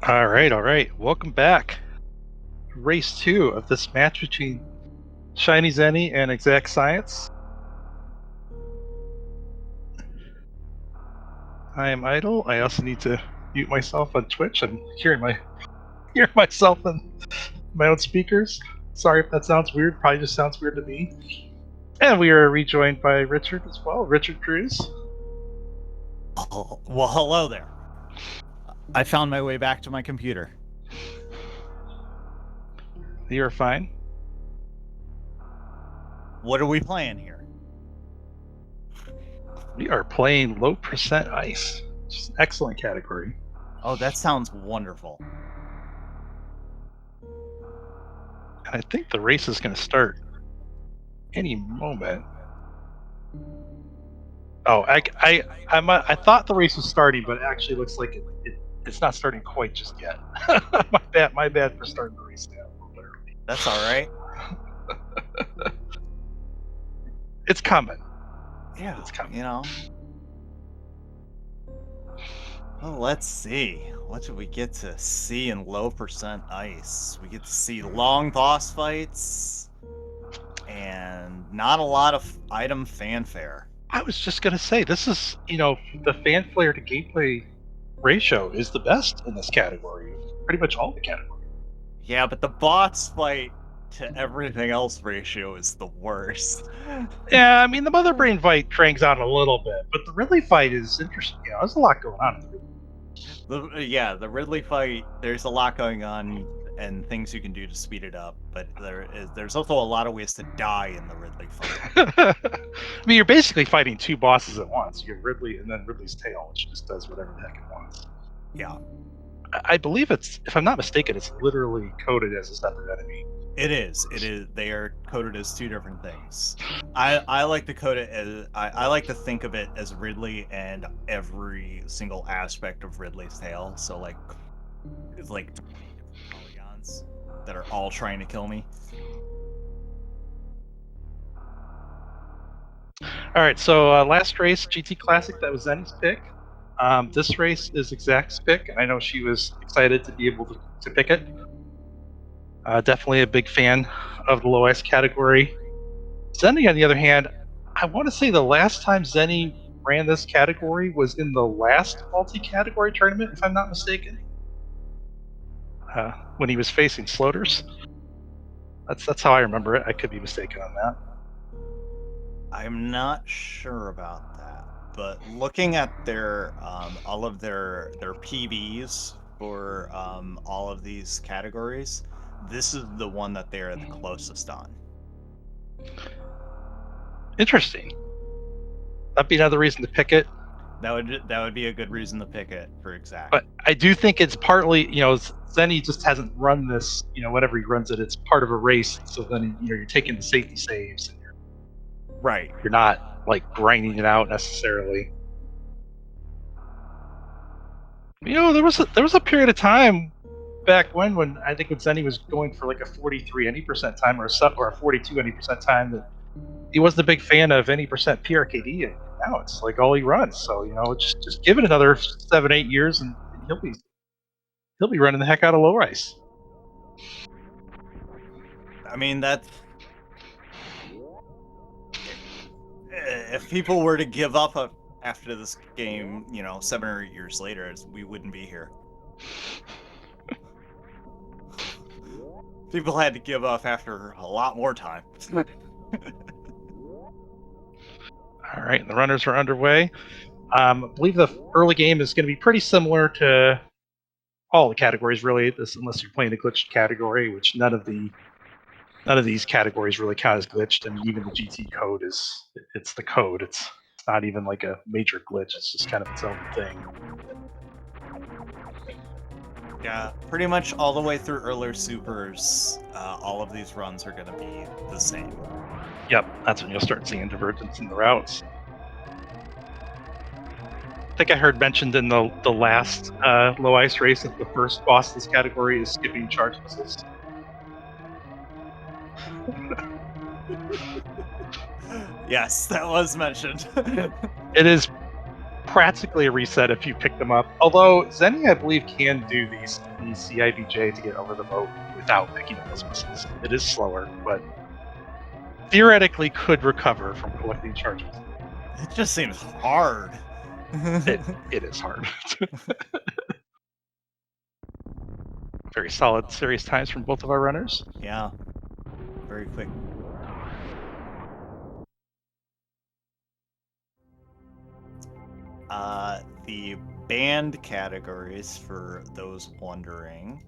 All right. Welcome back. Race 2 of this match between ShinyZeni and EXAKTScience. I am Idle. I also need to mute myself on Twitch. I'm hearing myself in my own speakers. Sorry if that sounds weird. Probably just sounds weird to me. And we are rejoined by Richard as well. Richard Cruz. Oh, well, hello there. I found my way back to my computer. You are fine. What are we playing here? We are playing low percent ice. It's an excellent category. Oh, that sounds wonderful. And I think the race is going to start any moment. Oh, I thought the race was starting, but it actually looks like it's not starting quite just yet. my bad for starting the race now. Literally. That's all right. It's coming. Yeah, It's coming. you know. Well, let's see. What do we get to see in low percent ice? We get to see long boss fights and not a lot of item fanfare. I was just gonna say this is the fanfare to gameplay ratio is the best in this category. Pretty much all the categories. Yeah, but the boss fight to everything else ratio is the worst. Yeah, I mean the Mother Brain fight cranks out a little bit, but the Ridley fight is interesting. There's a lot going on in the Ridley. The Ridley fight, there's a lot going on and things you can do to speed it up, but there's also a lot of ways to die in the Ridley fight. I mean, you're basically fighting two bosses at once. You have Ridley and then Ridley's tail, which just does whatever the heck it wants. Yeah. I believe it's, if I'm not mistaken, it's literally coded as a separate enemy. It is. They are coded as two different things. I like to code it as I like to think of it as Ridley and every single aspect of Ridley's tail. So like, it's like polygons that are all trying to kill me. All right, so last race, GT Classic, that was Zeni's pick. This race is Exact's pick, and I know she was excited to be able to pick it. Definitely a big fan of the low ice category. Zeni, on the other hand, I want to say the last time Zeni ran this category was in the last multi-category tournament, if I'm not mistaken. When he was facing Sloters. That's how I remember it. I could be mistaken on that. I'm not sure about that, but looking at their all of their PBs for all of these categories, this is the one that they're the closest on. Interesting. That'd be another reason to pick it. That would be a good reason to pick it for Exact. But I do think it's partly, Zeni just hasn't run this, whenever he runs it, it's part of a race. So then, you're taking the safety saves. And right. You're not like grinding it out necessarily. There was a period of time back when I think Zeni was going for like a 43 any percent time or a 42 any percent time that he wasn't a big fan of any percent PRKD, and now it's like all he runs. So just give it another 7-8 years and he'll be running the heck out of low ice. I mean, that's if people were to give up after this game, 7 or 8 years later, we wouldn't be here. People had to give up after a lot more time. All right, the runners are underway. I believe the early game is going to be pretty similar to all the categories, really, unless you're playing the glitched category, which none of these categories really count as glitched. I mean, even the GT code it's the code. It's not even like a major glitch. It's just kind of its own thing. Yeah, pretty much all the way through earlier supers, all of these runs are going to be the same. Yep, that's when you'll start seeing divergence in the routes. I think I heard mentioned in the last low ice race that the first boss of this category is skipping charge missiles. Yes, that was mentioned. It is practically a reset if you pick them up. Although Zeni, I believe, can do these CIVJ to get over the moat without picking up those missiles. It is slower, but theoretically could recover from collecting charges. It just seems hard. It is hard. Very solid serious times from both of our runners. Yeah. Very quick. The banned categories, for those wondering,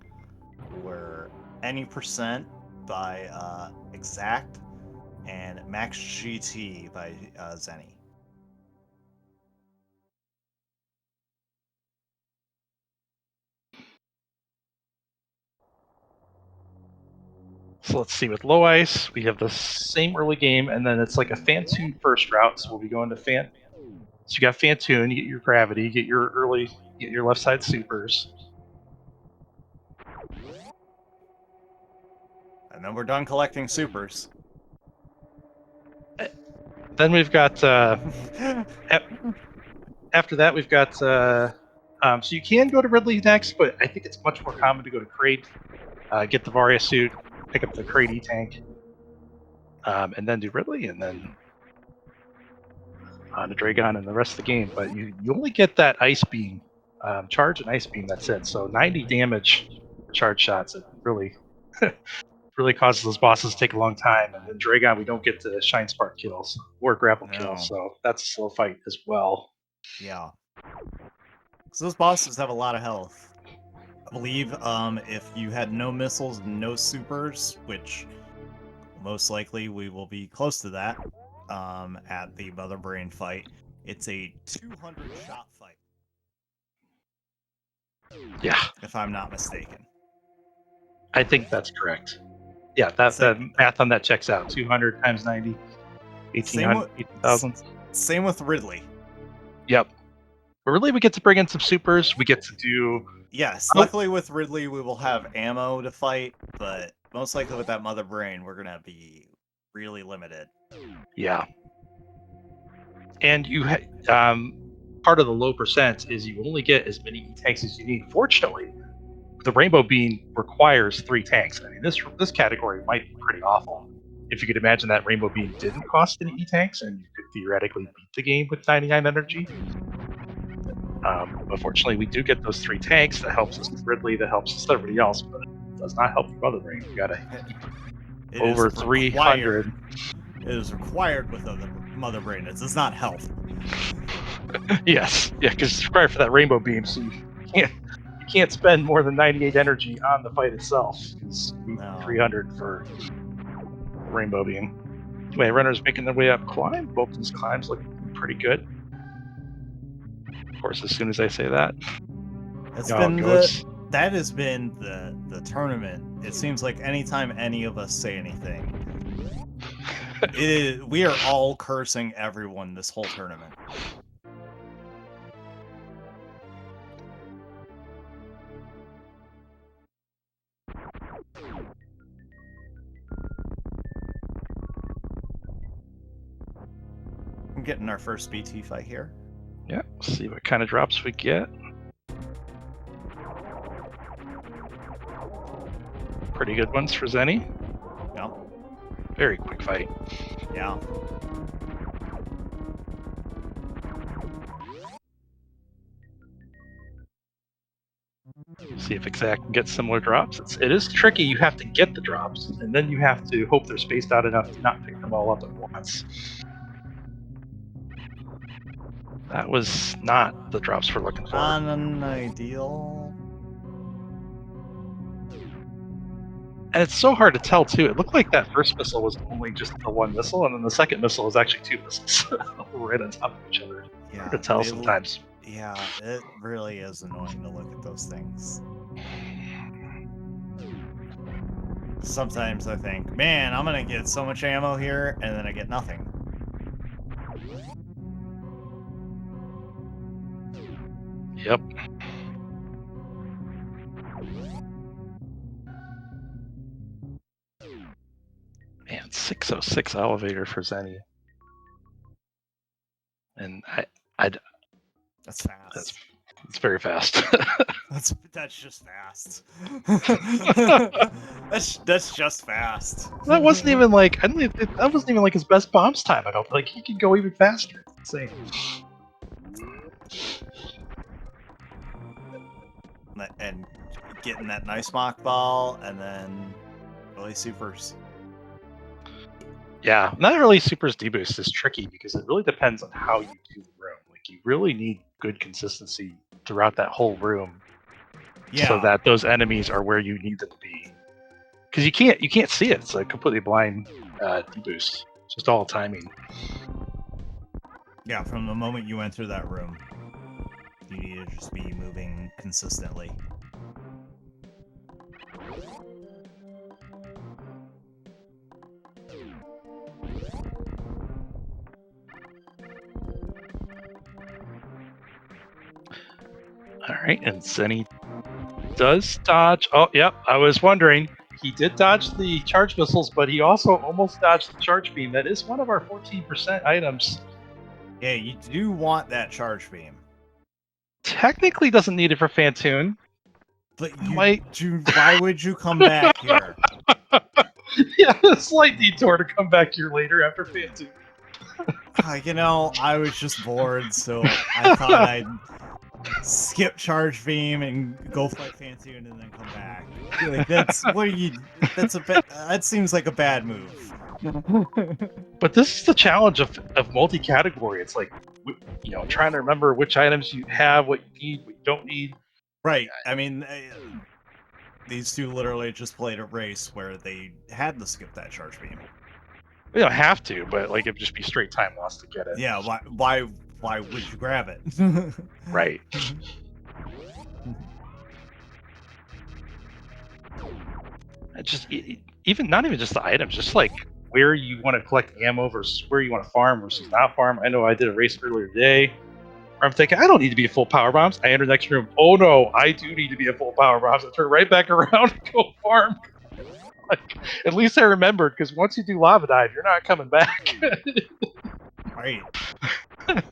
were any percent by Exact and Max GT by Zeni. So let's see, with low ice, we have the same early game, and then it's like a Phantoon first route, so we'll be going to So you got Phantoon, you get your gravity, you get your left side supers. And then we're done collecting supers. Then we've got, after that, we've got, so you can go to Ridley next, but I think it's much more common to go to Crate, get the Varia suit, pick up the Crate E-Tank, and then do Ridley, and then on to Draygon and the rest of the game. But you only get that Ice Beam, charge and Ice Beam, that's it. So 90 damage for charge shots, it really really causes those bosses to take a long time. And then Draygon, we don't get the Shine Spark kills or grapple kills, so that's a slow fight as well. Yeah. So those bosses have a lot of health. I believe if you had no missiles and no supers, which most likely we will be close to that at the Mother Brain fight, it's a 200 shot fight. Yeah. If I'm not mistaken. I think that's correct. Yeah, the math on that checks out. 200 times 90, 18,000. Same with Ridley. Yep. But Ridley, we get to bring in some supers. We get to do... Yes, luckily with Ridley we will have ammo to fight, but most likely with that Mother Brain we're going to be really limited. Yeah. And you part of the low percent is you only get as many E-Tanks as you need. Fortunately, the Rainbow Beam requires 3 tanks. I mean, this category might be pretty awful. If you could imagine that Rainbow Beam didn't cost any E-Tanks, and you could theoretically beat the game with 99 energy. Unfortunately, we do get those 3 tanks. That helps us with Ridley, that helps us with everybody else, but it does not help the Mother Brain. You gotta keep over 300. It is required with the Mother Brain. It does not help. Yes, yeah, because it's required for that Rainbow Beam, so you can't spend more than 98 energy on the fight itself, because you need 300 for Rainbow Beam. Anyway, runners making their way up climb. Both these climbs look pretty good. Of course, as soon as I say that, that has been the tournament. It seems like anytime any of us say anything, we are all cursing everyone this whole tournament. I'm getting our first BT fight here. Yeah, see what kind of drops we get. Pretty good ones for Zeni. Yeah. Very quick fight. Yeah. See if Exact can get similar drops. It is tricky. You have to get the drops, and then you have to hope they're spaced out enough to not pick them all up at once. That was not the drops we're looking for. Unideal. And it's so hard to tell, too. It looked like that first missile was only just the one missile, and then the second missile was actually 2 missiles right on top of each other. Yeah, hard to tell sometimes. Yeah, it really is annoying to look at those things. Sometimes I think, man, I'm gonna get so much ammo here, and then I get nothing. Yep. Man, 606 elevator for Zeni. And That's fast. It's very fast. That's just fast. that's just fast. That wasn't even like that wasn't even like his best bombs time. I don't like he could go even faster. It's insane. And getting that nice mock ball, and then really supers. Yeah, not really supers deboost is tricky because it really depends on how you do the room. Like you really need good consistency throughout that whole room, so that those enemies are where you need them to be. Because you can't see it. It's a completely blind deboost. It's just all timing. Yeah, from the moment you enter that room, you need to just be moving consistently. All right, and Zeni does dodge. Oh, yep. I was wondering. He did dodge the charge missiles, but he also almost dodged the charge beam. That is one of our 14% items. Yeah, you do want that charge beam. Technically doesn't need it for Phantoon. But why would you come back here? Yeah, a slight detour to come back here later after Phantoon. I was just bored, so I thought I'd skip charge beam and go fight Phantoon and then come back. Like that seems like a bad move. But this is the challenge of multi-category. It's like, trying to remember which items you have, what you need, what you don't need. Right. I mean, these two literally just played a race where they had to skip that charge beam. You don't have to, but like it'd just be straight time loss to get it. Yeah. Why would you grab it? Right. Just even not even just the items, just like where you want to collect ammo versus where you want to farm versus not farm. I know I did a race earlier today where I'm thinking I don't need to be a full power bombs. I enter the next room. Oh no, I do need to be a full power bombs. I turn right back around and go farm. Like, at least I remembered, because once you do lava dive, you're not coming back. Right. All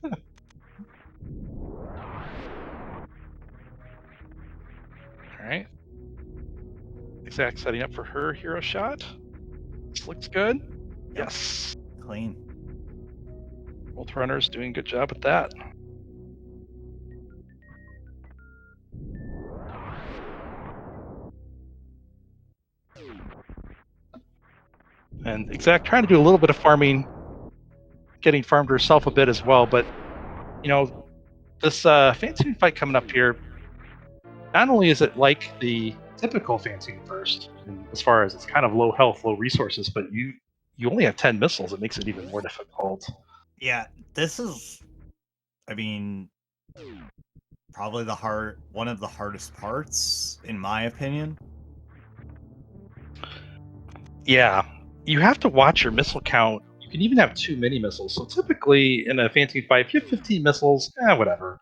right. Exact setting up for her hero shot. This looks good. Yep. Yes. Clean. Both runners doing a good job with that. And Exact trying to do a little bit of farming, getting farmed herself a bit as well. But, this Phantoon fight coming up here, not only is it like the typical Phantoon first, as far as it's kind of low health, low resources, but you only have 10 missiles. It makes it even more difficult. Yeah, this is, I mean, probably one of the hardest parts, in my opinion. Yeah, you have to watch your missile count. You can even have too many missiles. So typically in a Phantoon fight, if you have 15 missiles, whatever.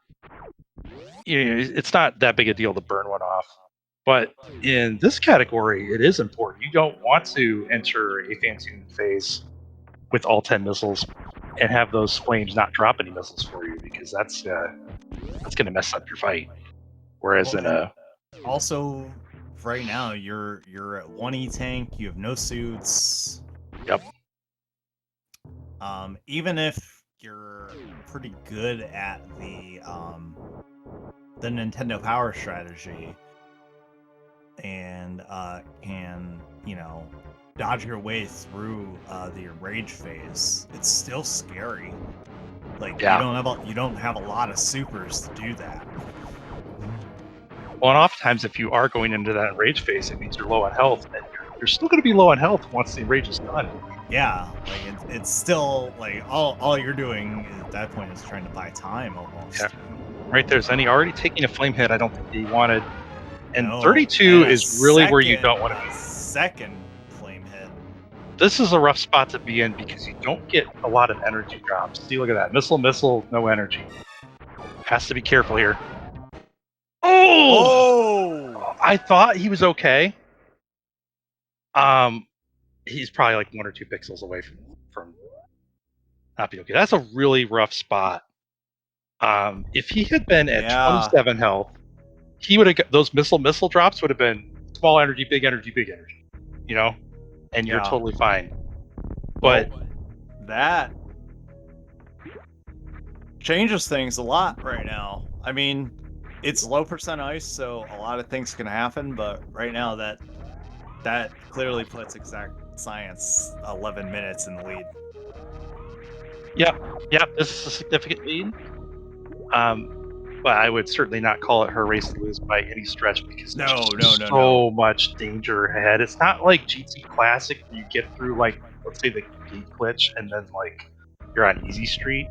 It's not that big a deal to burn one off. But in this category, it is important. You don't want to enter a Phantoon phase with all 10 missiles and have those flames not drop any missiles for you, because that's going to mess up your fight. Whereas also right now you're at 1 tank, you have no suits. Yep. Even if you're pretty good at the Nintendo Power strategy and can dodge your way through the rage phase, it's still scary. Like, yeah. you don't have a lot of supers to do that. Well, and oftentimes if you are going into that rage phase, it means you're low on health, and you're still going to be low on health once the rage is done. Yeah, like it's still like all you're doing at that point is trying to buy time almost. Yeah. Right there, Zeni already taking a flame hit. I don't think he wanted. And No, 32 is really where you don't want to be. Second flame hit. This is a rough spot to be in because you don't get a lot of energy drops. See, look at that. Missile, no energy. Has to be careful here. Oh! I thought he was okay. He's probably like 1 or 2 pixels away from not being okay. That's a really rough spot. If he had been at Yeah. 27 health, he would have got those missile drops would have been small energy, big energy, big energy, you know, and you're Yeah. totally fine. Well, But that changes things a lot right now. I mean, it's low percent ice, so a lot of things can happen, but right now that clearly puts EXAKTScience 11 minutes in the lead. yeah, this is a significant lead. But I would certainly not call it her race to lose by any stretch because No. there's so much danger ahead. It's not like GT Classic where you get through, like, let's say the gate glitch and then like you're on easy street.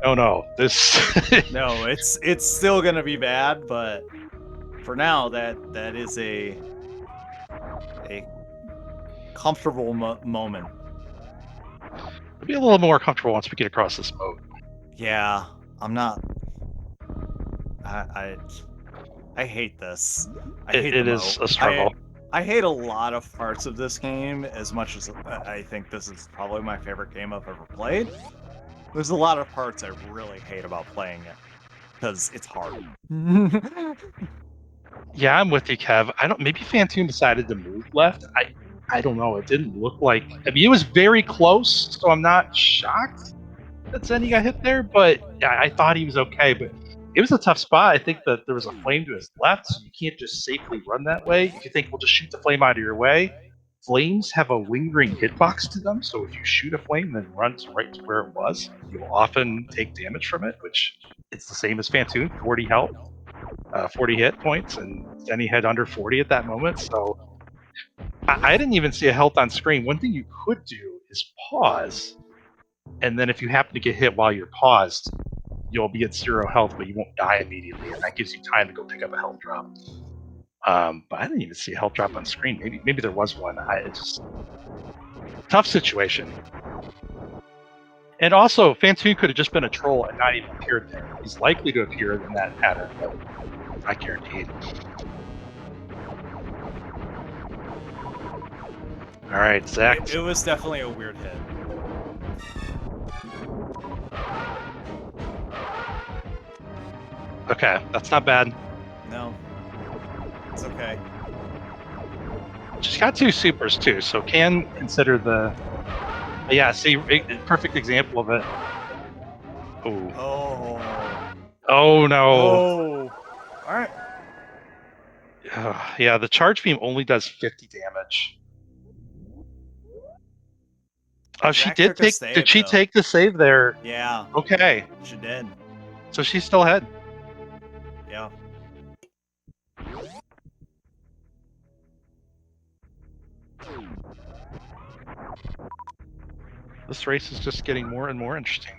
Oh no, this No, it's still gonna be bad, but for now that is a comfortable moment. It'll be a little more comfortable once we get across this moat. Yeah, I'm not. I hate this. I hate It the is moat. a struggle. I hate a lot of parts of this game as much as I think this is probably my favorite game I've ever played. There's a lot of parts I really hate about playing it because it's hard. Yeah, I'm with you, Kev. I don't. Maybe Phantoon decided to move left. I don't know. It didn't look like. I mean, it was very close, so I'm not shocked that Zenny got hit there. But yeah, I thought he was okay. But it was a tough spot. I think that there was a flame to his left, so you can't just safely run that way. If you think we'll just shoot the flame out of your way, flames have a lingering hitbox to them. So if you shoot a flame and then run right to where it was, you'll often take damage from it. Which it's the same as Phantoon, 40 health. 40 hit points, and Zenny had under 40 at that moment. So I didn't even see a health on screen. One thing you could do is pause, and then if you happen to get hit while you're paused, you'll be at 0 health, but you won't die immediately, and that gives you time to go pick up a health drop. But I didn't even see a health drop on screen. Maybe there was one. It's just tough situation. And also, Phantoon could have just been a troll and not even appeared there. He's likely to appear in that pattern, but not guaranteed. All right, Zach. It was definitely a weird hit. Okay, that's not bad. No, it's okay. She's got 2 supers too, so can consider the. Yeah, see, perfect example of it. Ooh. Oh no. Oh. All right. Yeah, the charge beam only does 50 damage. Oh, she did take. Did she take the save there? Yeah. Okay. She did. So she's still ahead. Yeah. This race is just getting more and more interesting.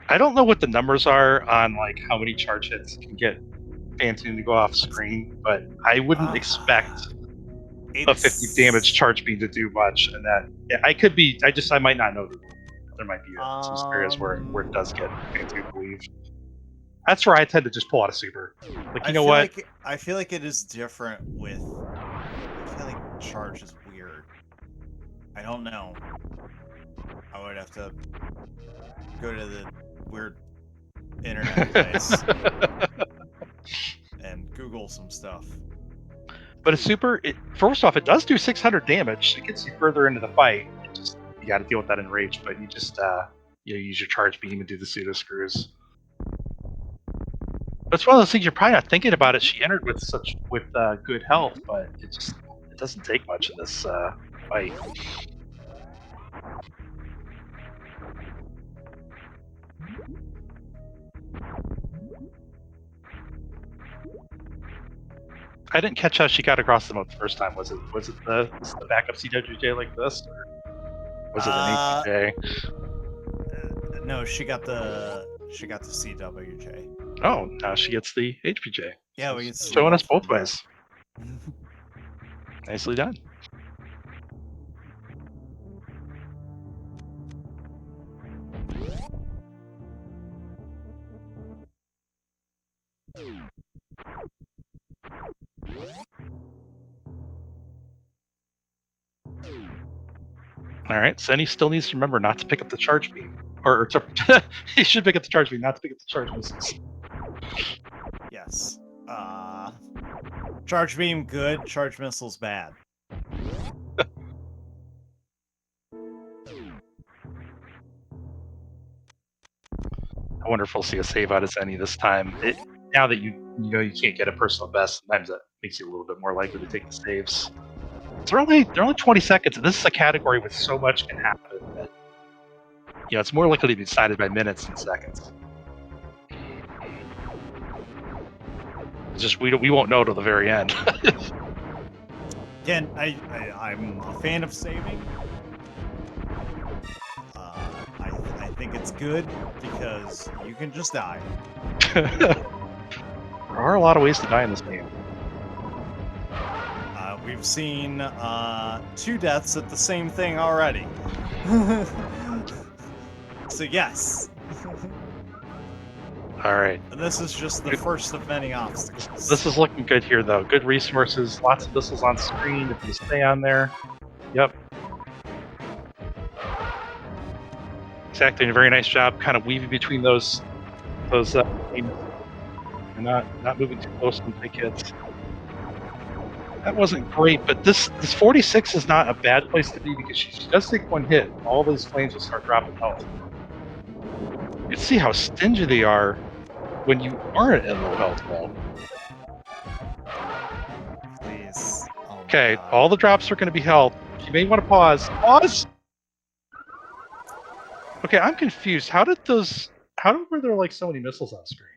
I don't know what the numbers are on like how many charge hits can get Phantoon to go off screen, but I wouldn't expect a 50 damage charge beam to do much. And that I might not know. There might be some scenarios where it does get Phantoon to leave. That's where I tend to just pull out a super. Like, you know what? I feel like it is different with. I feel like charge is weird. I don't know. I would have to go to the weird internet place and Google some stuff. But a super, first off, it does do 600 damage. It gets you further into the fight. You got to deal with that in rage, but you just use your charge beam and do the pseudo screws. But it's one of those things you're probably not thinking about it. She entered with good health, but it doesn't take much in this fight. I didn't catch how she got across the moat the first time. Was it the backup CWJ like this, or was it an HPJ? No, she got the CWJ. Oh, now she gets the HPJ. Yeah, we can showing us both ways. Nicely done. All right, Zenny still needs to remember not to pick up the charge beam. or to, he should pick up the charge beam, not to pick up the charge missiles. Yes. Charge beam good, charge missiles bad. I wonder if we'll see a save out of Zeni this time. Now that you know you can't get a personal best, sometimes that makes you a little bit more likely to take the saves. They're only 20 seconds, and this is a category with so much can happen that it's more likely to be decided by minutes than seconds. It's just we won't know till the very end. Again, I'm a fan of saving. I think it's good because you can just die. There are a lot of ways to die in this game. We've seen 2 deaths at the same thing already. So yes. All right. And this is just the first of many obstacles. This is looking good here, though. Good resources, lots of missiles on screen if you stay on there. Yep. EXAKT doing a very nice job kind of weaving between those and not moving too close to take hits. That wasn't great, but this 46 is not a bad place to be because she does take one hit. All those flames will start dropping health. You can see how stingy they are when you aren't at low health, though. Please. Oh okay, all the drops are going to be health. You may want to pause. Pause! Okay, I'm confused. How were there like so many missiles on screen?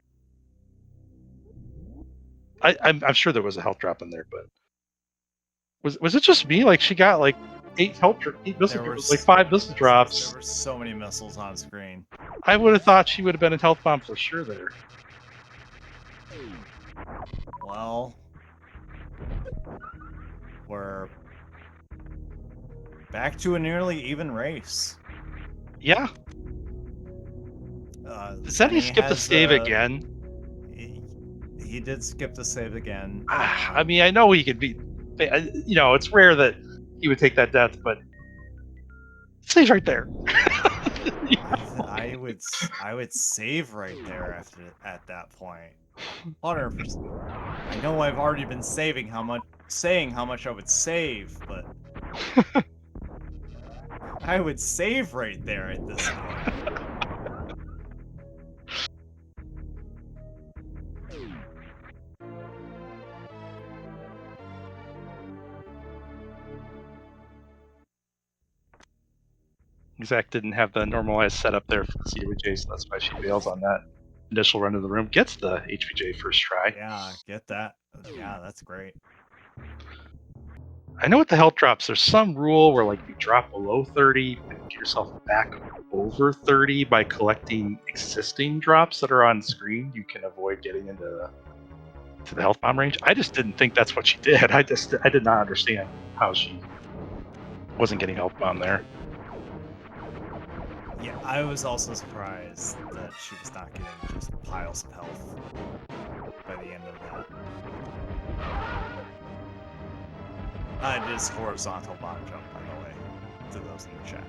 I'm sure there was a health drop in there, but was it just me? Like she got like 8 missile drops, like 5 missile drops. There were so many missiles on screen. I would have thought she would have been in health bomb for sure there. Well, we're back to a nearly even race. Yeah. Zeni skip the save again? He did skip the save again. I mean, I know he could be. It's rare that he would take that death, but save's right there. I would save right there at that point. 100%. I know I've already been saying how much I would save, but I would save right there at this point. EXAKT didn't have the normalized setup there for the CWJ, so that's why she fails on that initial run of the room. Gets the HVJ first try. Yeah, get that. Yeah, that's great. I know with the health drops, there's some rule where like you drop below 30, but you get yourself back over 30 by collecting existing drops that are on screen. You can avoid getting into the health bomb range. I just didn't think that's what she did. I did not understand how she wasn't getting health bomb there. Yeah, I was also surprised that she was not getting just piles of health by the end of that. It is horizontal bomb jump, by the way, to those in the chat.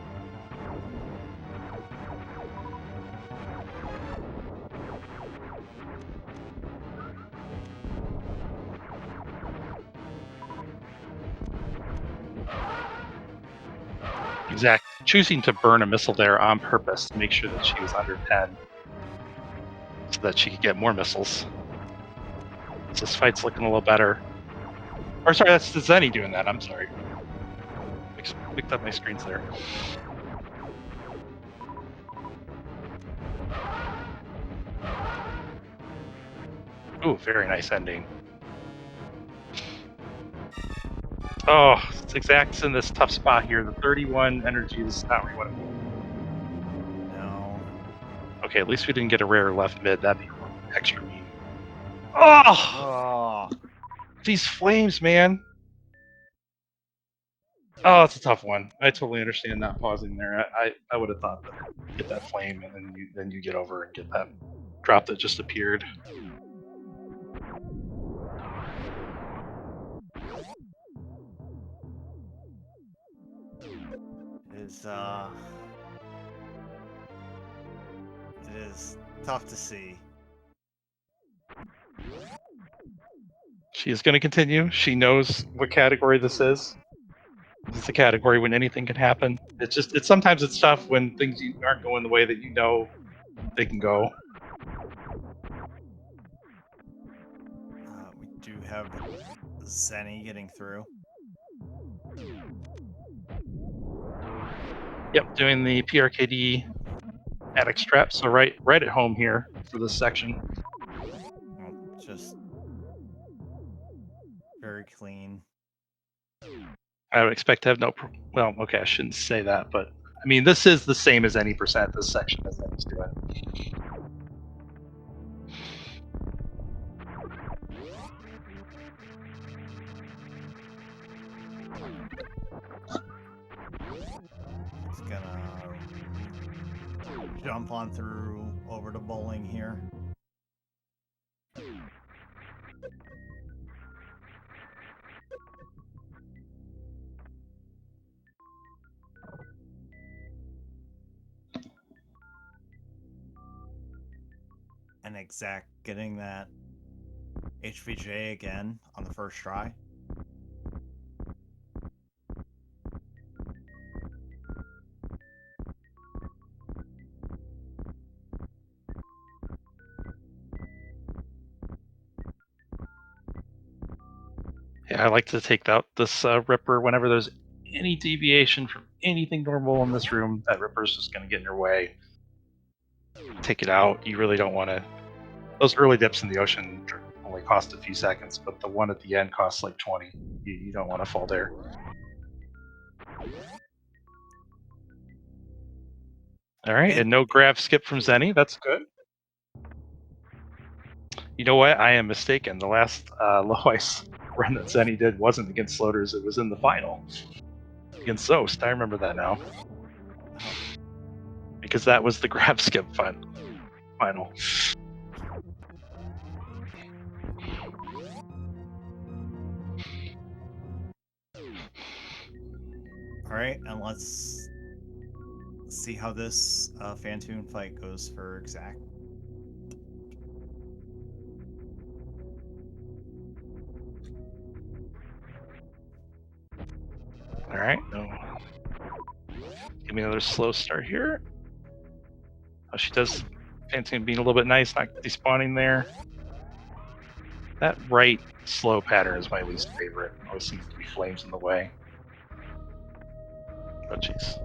EXAKT choosing to burn a missile there on purpose to make sure that she was under 10 so that she could get more missiles. So this fight's looking a little better. Or sorry, that's the Zeni doing that. I'm sorry. Picked up my screens there. Ooh, very nice ending. Oh, EXAKT's in this tough spot here. The 31 energy is not where you want to be. No. Okay, at least we didn't get a rare left mid. That'd be extra mean. Oh! These flames, man. Oh, it's a tough one. I totally understand not pausing there. I would have thought that get that flame and then you get over and get that drop that just appeared. is tough to see. She is going to continue. She knows what category this is. It's a category when anything can happen. It's sometimes it's tough when things aren't going the way that you know they can go. We do have Zeni getting through. Yep, doing the PRKD attic strap, so right at home here for this section. Just very clean. I would expect to have no. Well, okay, I shouldn't say that, but I mean this is the same as any percent this section as Zeni's doing. It's gonna jump on through over to bowling here. And Exact getting that HVJ again on the first try. Yeah, I like to take out this Ripper whenever there's any deviation from anything normal in this room. That Ripper's just going to get in your way. Take it out. You really don't want to. Those early dips in the ocean only cost a few seconds, but the one at the end costs like 20. You don't want to fall there. All right, and no grab skip from Zeni. That's good. You know what? I am mistaken. The last low ice run that Zeni did wasn't against Floaters. It was in the final against Zost. I remember that now. Because that was the grab skip final. All right, and let's see how this Phantoon fight goes for Exact. All right. No. Give me another slow start here. Oh, she does. Phantoon being a little bit nice, not despawning there. That right slow pattern is my least favorite. Always seems to be flames in the way. But she's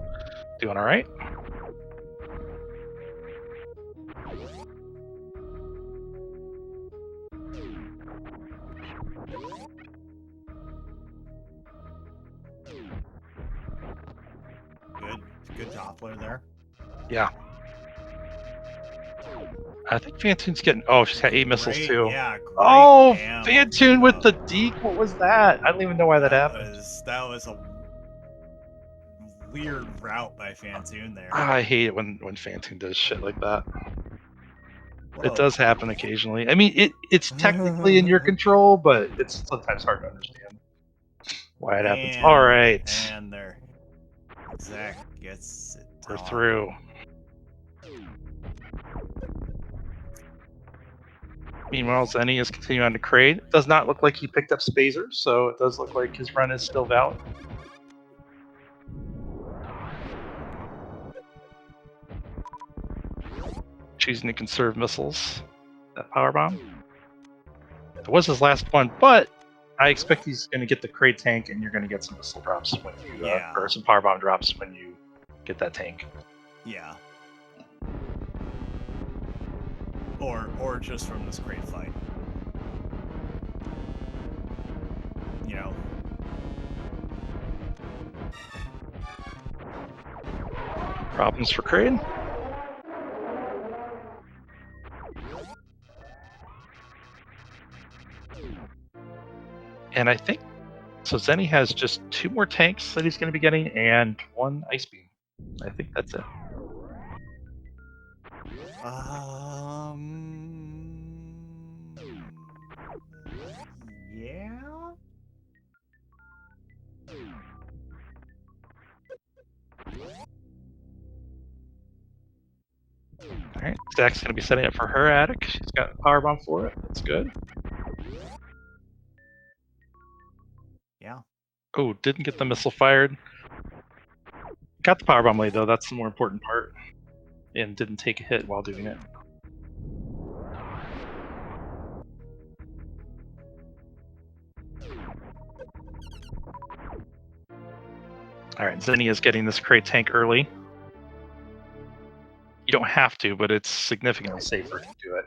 doing all right. Good Doppler there. Yeah. I think Phantoon's getting. Oh, she's got 8 missiles too. Yeah, great. Oh, Phantoon with the deke. What was that? I don't even know why that happened. That was a weird route by Phantoon there. I hate it when Phantoon does shit like that. Whoa. It does happen occasionally. I mean, it's technically in your control, but it's sometimes hard to understand why it happens. All right. And there. Exact gets it. We're through. Meanwhile, Zeni is continuing on to Crate. It does not look like he picked up Spazer, so it does look like his run is still valid. Choosing to conserve missiles. That power bomb. It was his last one, but I expect he's going to get the Crate tank, and you're going to get some missile drops when you, or some power bomb drops when you get that tank. Yeah. Or just from this Crate fight. You know. Problems for Crate. And I think so. Zeni has just 2 more tanks that he's going to be getting, and 1 ice beam. I think that's it. Yeah. Alright, Zach's gonna be setting up for her attic. She's got a power bomb for it. That's good. Yeah. Oh, didn't get the missile fired. Got the power bomb laid though, that's the more important part. And didn't take a hit while doing it. Alright, Zeni is getting this crate tank early. You don't have to, but it's significantly safer if you do it.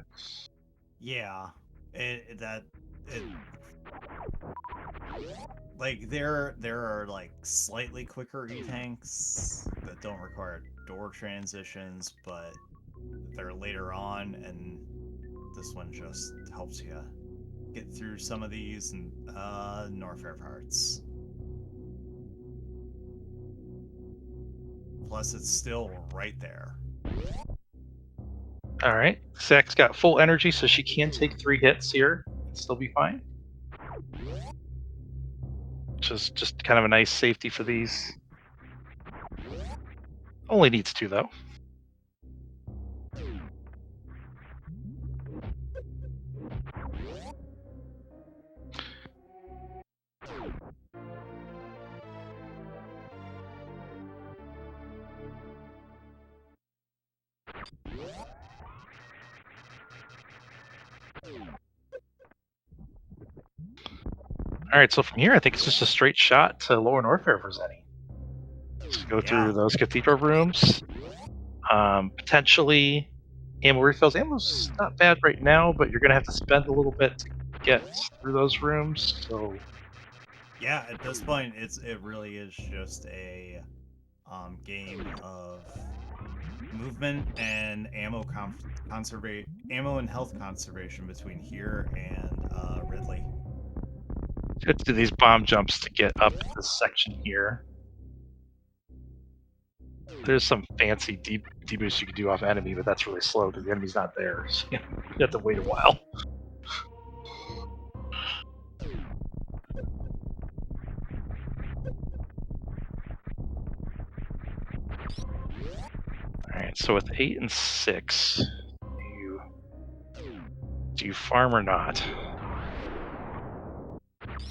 Yeah. Like there are like slightly quicker E-tanks that don't require door transitions, but they're later on, and this one just helps you get through some of these and Norfair parts. Plus, it's still right there. Alright, Zach's got full energy, so she can take 3 hits here and still be fine. Which is just kind of a nice safety for these. Only needs 2 though. Alright, so from here I think it's just a straight shot to Lower Norfair for Zeni. Just go through those cathedral rooms. Potentially ammo refills. Ammo's not bad right now, but you're gonna have to spend a little bit to get through those rooms, so Yeah, at this point it really is just a game of movement and ammo and health conservation between here and Ridley. you have to do these bomb jumps to get up this section here. There's some fancy deboost you can do off enemy, but that's really slow because the enemy's not there. So you have to wait a while. Alright, so with 8 and 6, do you farm or not?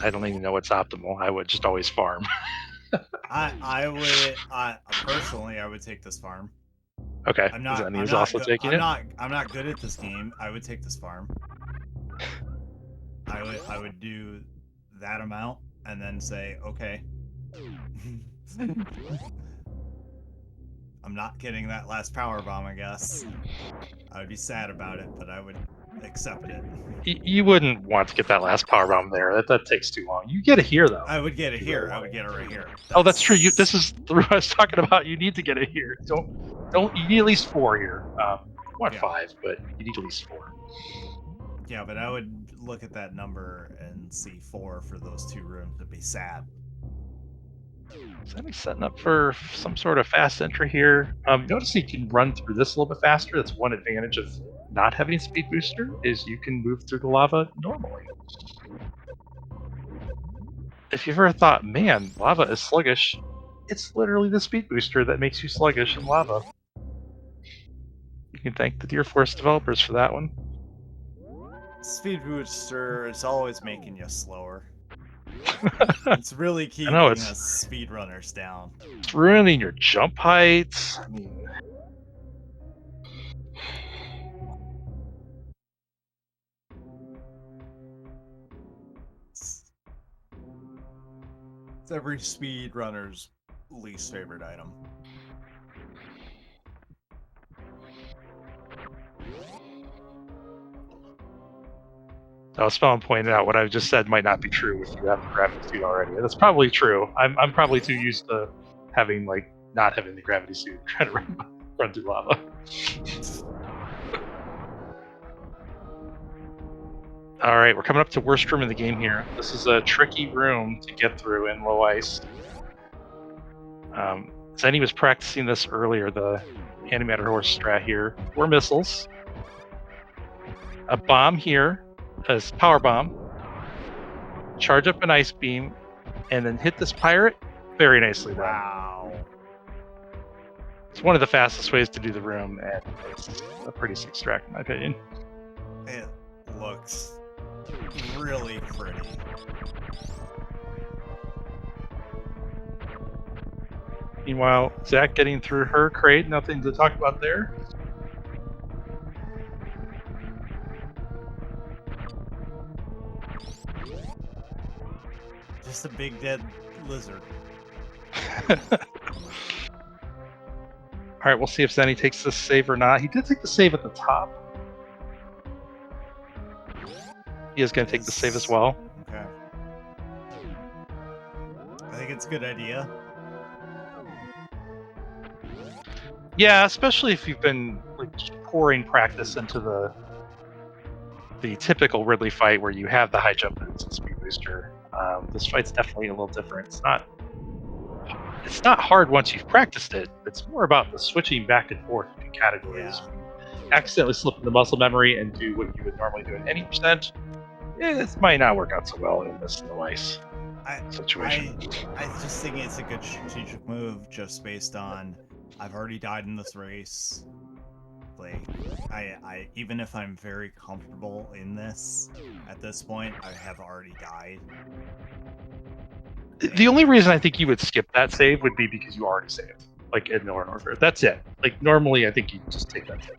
I don't even know what's optimal. I would just always farm. I personally would take this farm. Okay. I'm not good at this game. I would take this farm. I would do that amount and then say, okay. I'm not getting that last power bomb, I guess. I would be sad about it, but I would accept it. You wouldn't want to get that last power bomb there. That takes too long. You get it here, though. I would get it here. I would get it right here. Oh, that's true. This is the room I was talking about. You need to get it here. Don't. You need at least 4 here. What 5? But you need at least 4. Yeah, but I would look at that number and see 4 for those 2 rooms. It'd be sad. Zeni's setting up for some sort of fast entry here. Notice you can run through this a little bit faster. That's one advantage of not having a speed booster, is you can move through the lava normally. If you've ever thought, man, lava is sluggish, it's literally the speed booster that makes you sluggish in lava. You can thank the Deer Force developers for that one. Speed booster is always making you slower. It's really keeping us speedrunners down. It's ruining your jump heights. I mean, it's every speedrunner's least favorite item. Spawn pointed out what I just said might not be true if you have the gravity suit already. That's probably true. I'm probably too used to having not having the gravity suit trying to run through lava. All right, we're coming up to worst room in the game here. This is a tricky room to get through in low ice. Zeni was practicing this earlier, the animated horse strat here. 4 missiles, a bomb here, a power bomb, charge up an ice beam, and then hit this pirate very nicely. Wow. It's one of the fastest ways to do the room, and it's a pretty sick track in my opinion. It looks really pretty. Meanwhile, Zach getting through her crate, nothing to talk about there. Just a big dead lizard. Alright, we'll see if Zeni takes this save or not. He did take the save at the top. He is going to take the save as well. Okay. I think it's a good idea. Yeah, especially if you've been like pouring practice into the typical Ridley fight where you have the high jump boots and speed booster. This fight's definitely a little different. It's not hard once you've practiced it. It's more about the switching back and forth between categories. Yeah. You accidentally slip into muscle memory and do what you would normally do at any percent. It might not work out so well in this no ice situation. I just think it's a good strategic move just based on I've already died in this race. Like, I even if I'm very comfortable in this, at this point, I have already died. The only reason I think you would skip that save would be because you already saved, like in Northern Warfare. That's it. Like normally, I think you just take that save,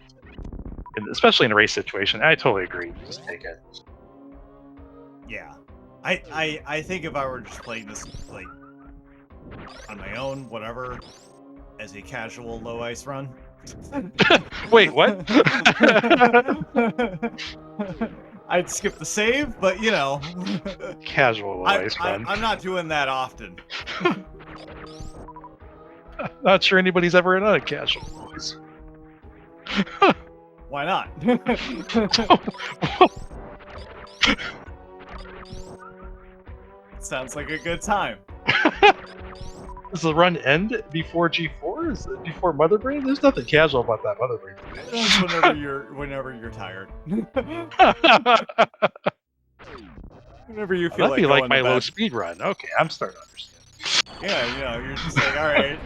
and especially in a race situation. I totally agree. You just take it. Yeah, I think if I were just playing this like on my own, whatever, as a casual low ice run. Wait, what? I'd skip the save, but you know, casual low ice run. I'm not doing that often. Not sure anybody's ever done a casual low ice. Why not? Sounds like a good time. Does the run end before G4? Is it before Mother Brain? There's nothing casual about that Mother Brain. That's whenever you're tired. Whenever you feel that'd be like my to low bed. speed run. Okay, I'm starting to understand. Yeah, you know, you're just like, all right.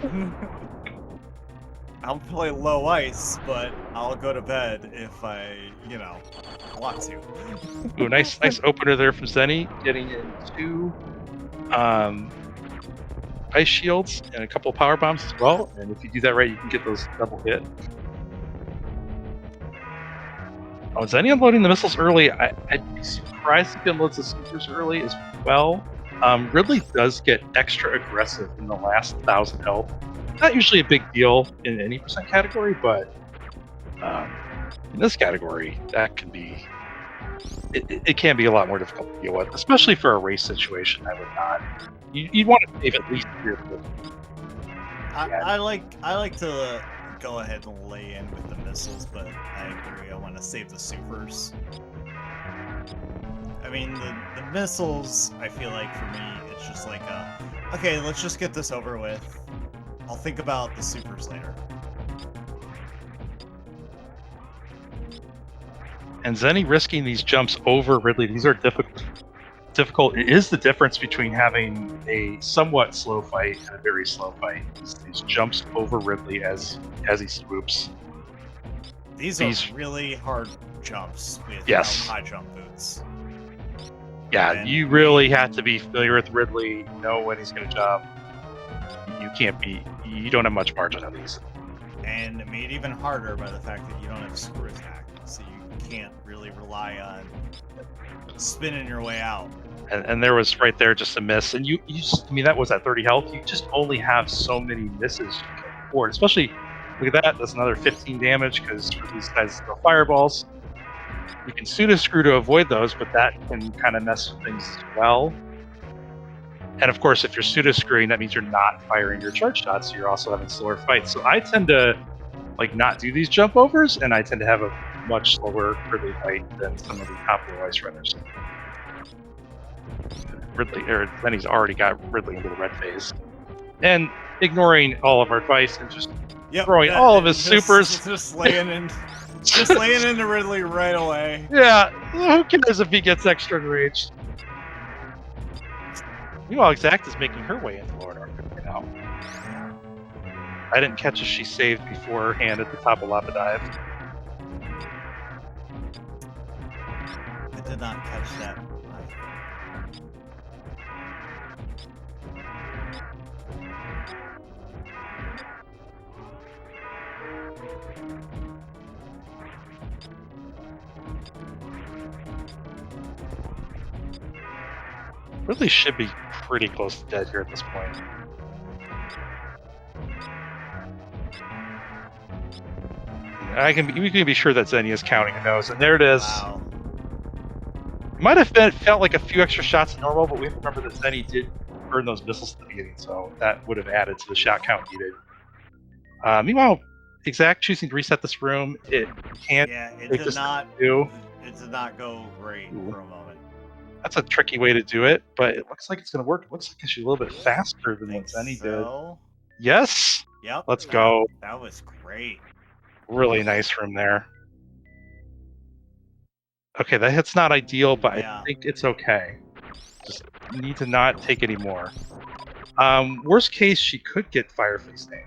I'll play low ice, but I'll go to bed if I, you know, want to. Ooh, nice opener there from Zeni, getting into ice shields and a couple of power bombs as well. And if you do that right, you can get those double hit. Oh, Zeni unloading the missiles early. I'd be surprised if he unloads the supers early as well. Ridley does get extra aggressive in the last 1,000 health. Not usually a big deal in any percent category, but in this category, that can be. It can be a lot more difficult to deal with, especially for a race situation. I would not. You'd want to save at least 3 or 4. I like to go ahead and lay in with the missiles, but I agree. I want to save the supers. I mean, the missiles. I feel like for me, it's just like okay, let's just get this over with. I'll think about the supers later. And Zeni risking these jumps over Ridley. These are difficult. It is the difference between having a somewhat slow fight and a very slow fight. These jumps over Ridley as he swoops. These are really hard jumps with high jump boots. Yeah, and you really have to be familiar with Ridley, know when he's going to jump. You don't have much margin on these. And made even harder by the fact that you don't have screw attack, so you can't really rely on spinning your way out. And there was right there just a miss, and you just, I mean, that was at 30 health. You just only have so many misses you can afford. Especially, look at that. That's another 15 damage because these guys throw fireballs. You can pseudo screw to avoid those, but that can kind of mess with things as well. And of course, if you're pseudo screwing, that means you're not firing your charge shots, so you're also having slower fights. So I tend to not do these jump overs, and I tend to have a much slower Ridley fight than some of the top low ice runners. Zeni's already got Ridley into the red phase. And ignoring all of our advice and just throwing all of his supers. Just laying into Ridley right away. Yeah, who cares if he gets extra enraged? Meanwhile, Exact is making her way into Lower North right now. I didn't catch if she saved beforehand at the top of Lava Dive. I did not catch that. Really should be pretty close to dead here at this point. We can be sure that Zeni is counting a nose, and there it is. Wow. Might have felt like a few extra shots than normal, but we have to remember that Zeni did burn those missiles at the beginning, so that would have added to the shot count needed. Meanwhile, Exact choosing to reset this room, it can't. Yeah, it did not. It did not go great for a moment. That's a tricky way to do it, but it looks like it's going to work. It looks like she's a little bit faster than what Zeni did. Yes. Yep. Let's go. That was great. Really nice room there. Okay, that hit's not ideal, but I think it's okay. Just need to not take any more. Worst case, she could get Firefly's tank.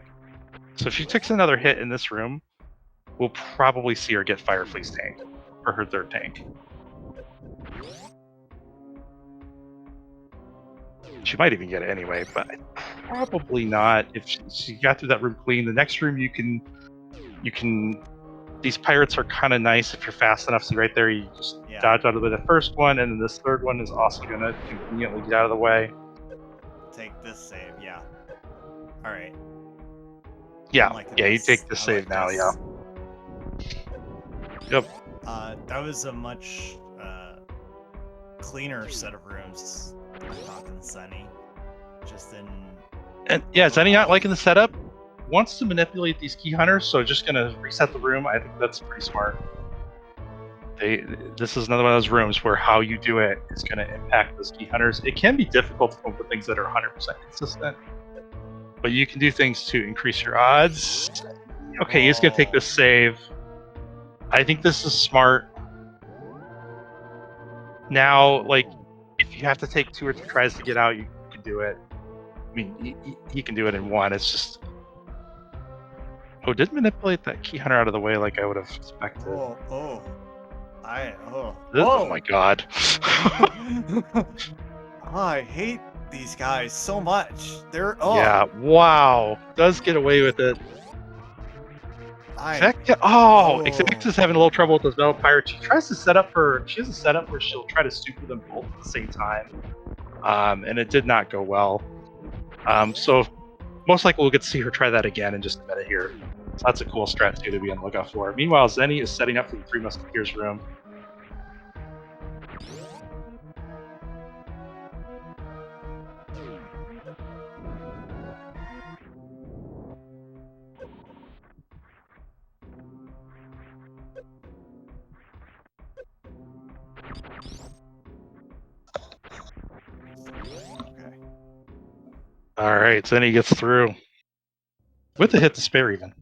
So if she takes another hit in this room, we'll probably see her get Firefly's tank for her third tank. She might even get it anyway, but probably not. If she got through that room clean, the next room you can. These pirates are kind of nice if you're fast enough. See right there, you just dodge out of the first one, and then this third one is also gonna conveniently get out of the way. Take this save, yeah. All right. Yeah, you take the save now, yeah. Yep. That was a much cleaner set of rooms. I thought than Zeni. And yeah, Zeni not liking the setup. Wants to manipulate these key hunters, so just gonna reset the room. I think that's pretty smart. This is another one of those rooms where how you do it is gonna impact those key hunters. It can be difficult to come up with things that are 100% consistent, but you can do things to increase your odds. Okay, he's gonna take this save. I think this is smart. Now, like, if you have to take 2 or 3 tries to get out, you can do it. I mean, he can do it in one. It's just. Oh, did manipulate that key hunter out of the way like I would have expected. Oh my god. I hate these guys so much. They're Yeah, wow. Does get away with it. Exact is having a little trouble with those metal pirates. She tries to set up she has a setup where she'll try to super them both at the same time. And it did not go well. So most likely we'll get to see her try that again in just a minute here. So that's a cool strat too to be on the lookout for. Meanwhile, Zeni is setting up for the Three Musketeers room. Okay. All right, Zeni gets through with a hit to spare even.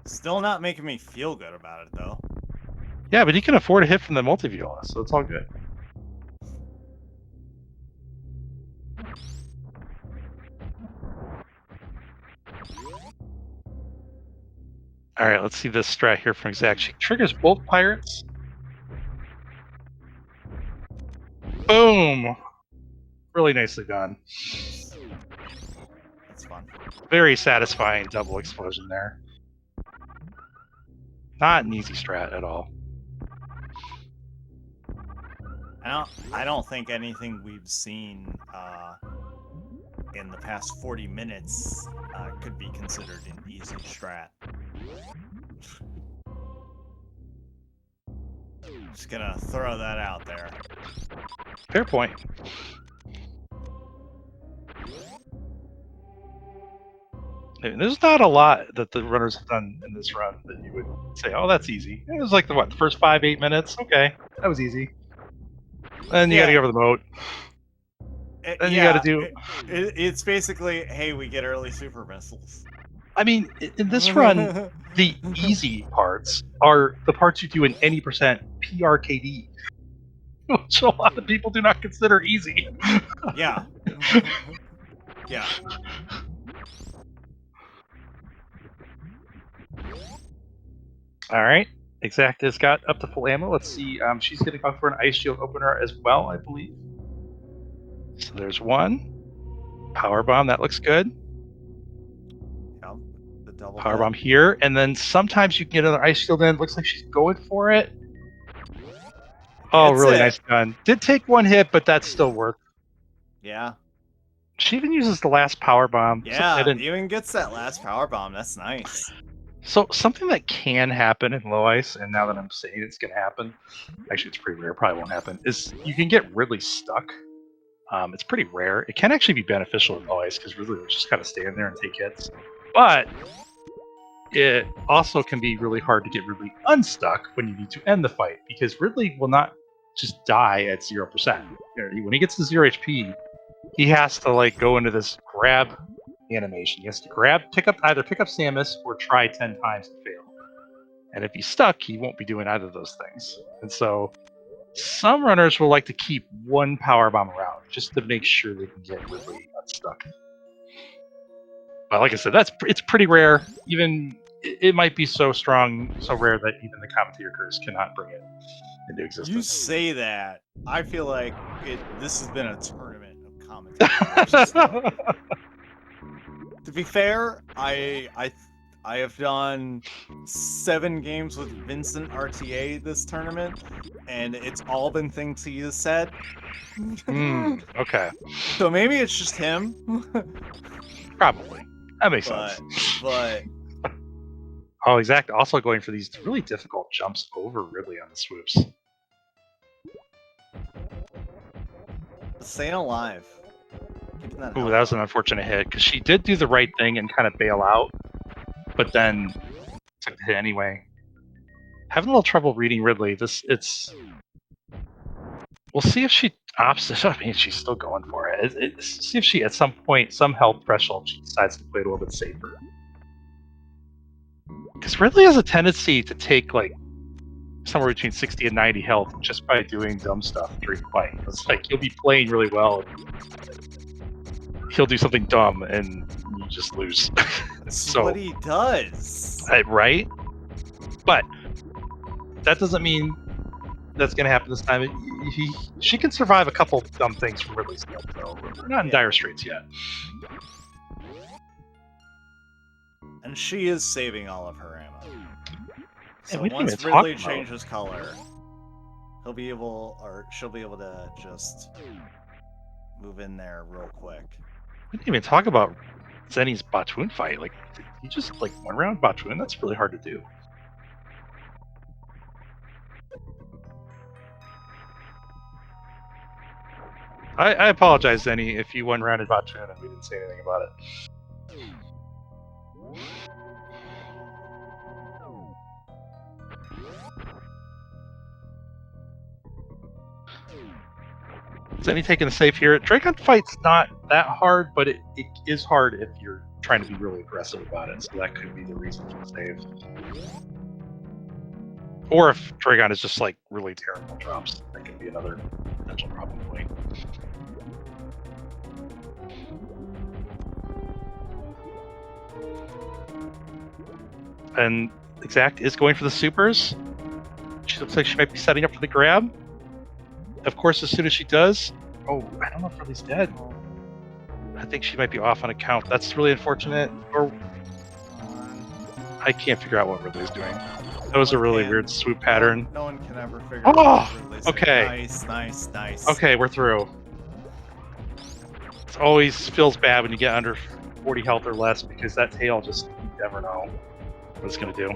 Still not making me feel good about it though. Yeah, but he can afford a hit from the multi-viola, so it's all good. All right, let's see this strat here from Exact. She triggers both pirates. Boom! Really nicely done. That's fun. Very satisfying double explosion there. Not an easy strat at all. I don't think anything we've seen in the past 40 minutes could be considered an easy strat. Just gonna throw that out there. Fair point. There's not a lot that the runners have done in this run that you would say, oh, that's easy. It was like the first 5-8 minutes? Okay, that was easy. Then you gotta go over the moat. Then you gotta do... It's basically, hey, we get early super missiles. I mean, in this run, the easy parts are the parts you do in any percent PRKD, which a lot of people do not consider easy. Yeah. Yeah. All right. Exact has got up to full ammo. Let's see. She's going to go for an ice shield opener as well, I believe. So there's one. Power bomb. That looks good. Yeah. The double Power hit. bomb here. And then sometimes you can get another ice shield in. Looks like she's going for it. Oh, Gets really it. nice gun. Did take one hit, but that's still worth. Yeah. She even uses the last power bomb. Yeah, even gets that last power bomb. That's nice. So something that can happen in low ice, and now that I'm saying it's going to happen, actually it's pretty rare, probably won't happen, is you can get really stuck. It's pretty rare. It can actually be beneficial in low ice because really it's just kind of stand there and take hits. But it also can be really hard to get Ridley unstuck when you need to end the fight because Ridley will not just die at 0%. When he gets to 0 HP, he has to like go into this grab animation. He has to either pick up Samus or try 10 times and fail. And if he's stuck, he won't be doing either of those things. And so some runners will like to keep one power bomb around just to make sure they can get Ridley unstuck. But like I said, it's pretty rare. Even it might be so strong, so rare that even the commentators cannot bring it into existence. You say that. I feel like this has been a tournament of commentators. To be fair, I have done 7 games with Vincent RTA this tournament, and it's all been things he has said. Okay. So maybe it's just him. Probably. That makes sense. But oh, exactly. Also going for these really difficult jumps over Ridley on the swoops. staying alive. Ooh, that was an unfortunate hit because she did do the right thing and kind of bail out, but then took the hit anyway. Having a little trouble reading Ridley. We'll see if she opts. I mean, she's still going for it. See if she, at some point, some health threshold, she decides to play it a little bit safer. Because Ridley has a tendency to take like somewhere between 60 and 90 health just by doing dumb stuff during the fight. It's like he'll be playing really well, and he'll do something dumb, and you just lose. That's what he does. Right? But that doesn't mean that's going to happen this time. She can survive a couple dumb things from Ridley's skill, so we're not in dire straits yet. And she is saving all of her ammo. So we once Ridley changes color, she'll be able to just move in there real quick. We didn't even talk about Zeni's Phantoon fight. Like, he just like one round Phantoon. That's really hard to do. I apologize, Zeni, if you one-rounded Phantoon and we didn't say anything about it. Zeni taking the save here. Draygon fight's not that hard, but it is hard if you're trying to be really aggressive about it, so that could be the reason for the save. Or if Draygon is just like really terrible drops, that could be another potential problem point. And Exact is going for the supers. She looks like she might be setting up for the grab. Of course, as soon as she does... Oh, I don't know if Ridley's dead. I think she might be off on a count. That's really unfortunate. Or I can't figure out what Ridley's doing. That was a really weird swoop pattern. No one can ever figure out what Ridley's doing. Okay. Nice. Okay, we're through. It always feels bad when you get under 40 health or less because that tail just, you never know what it's going to do.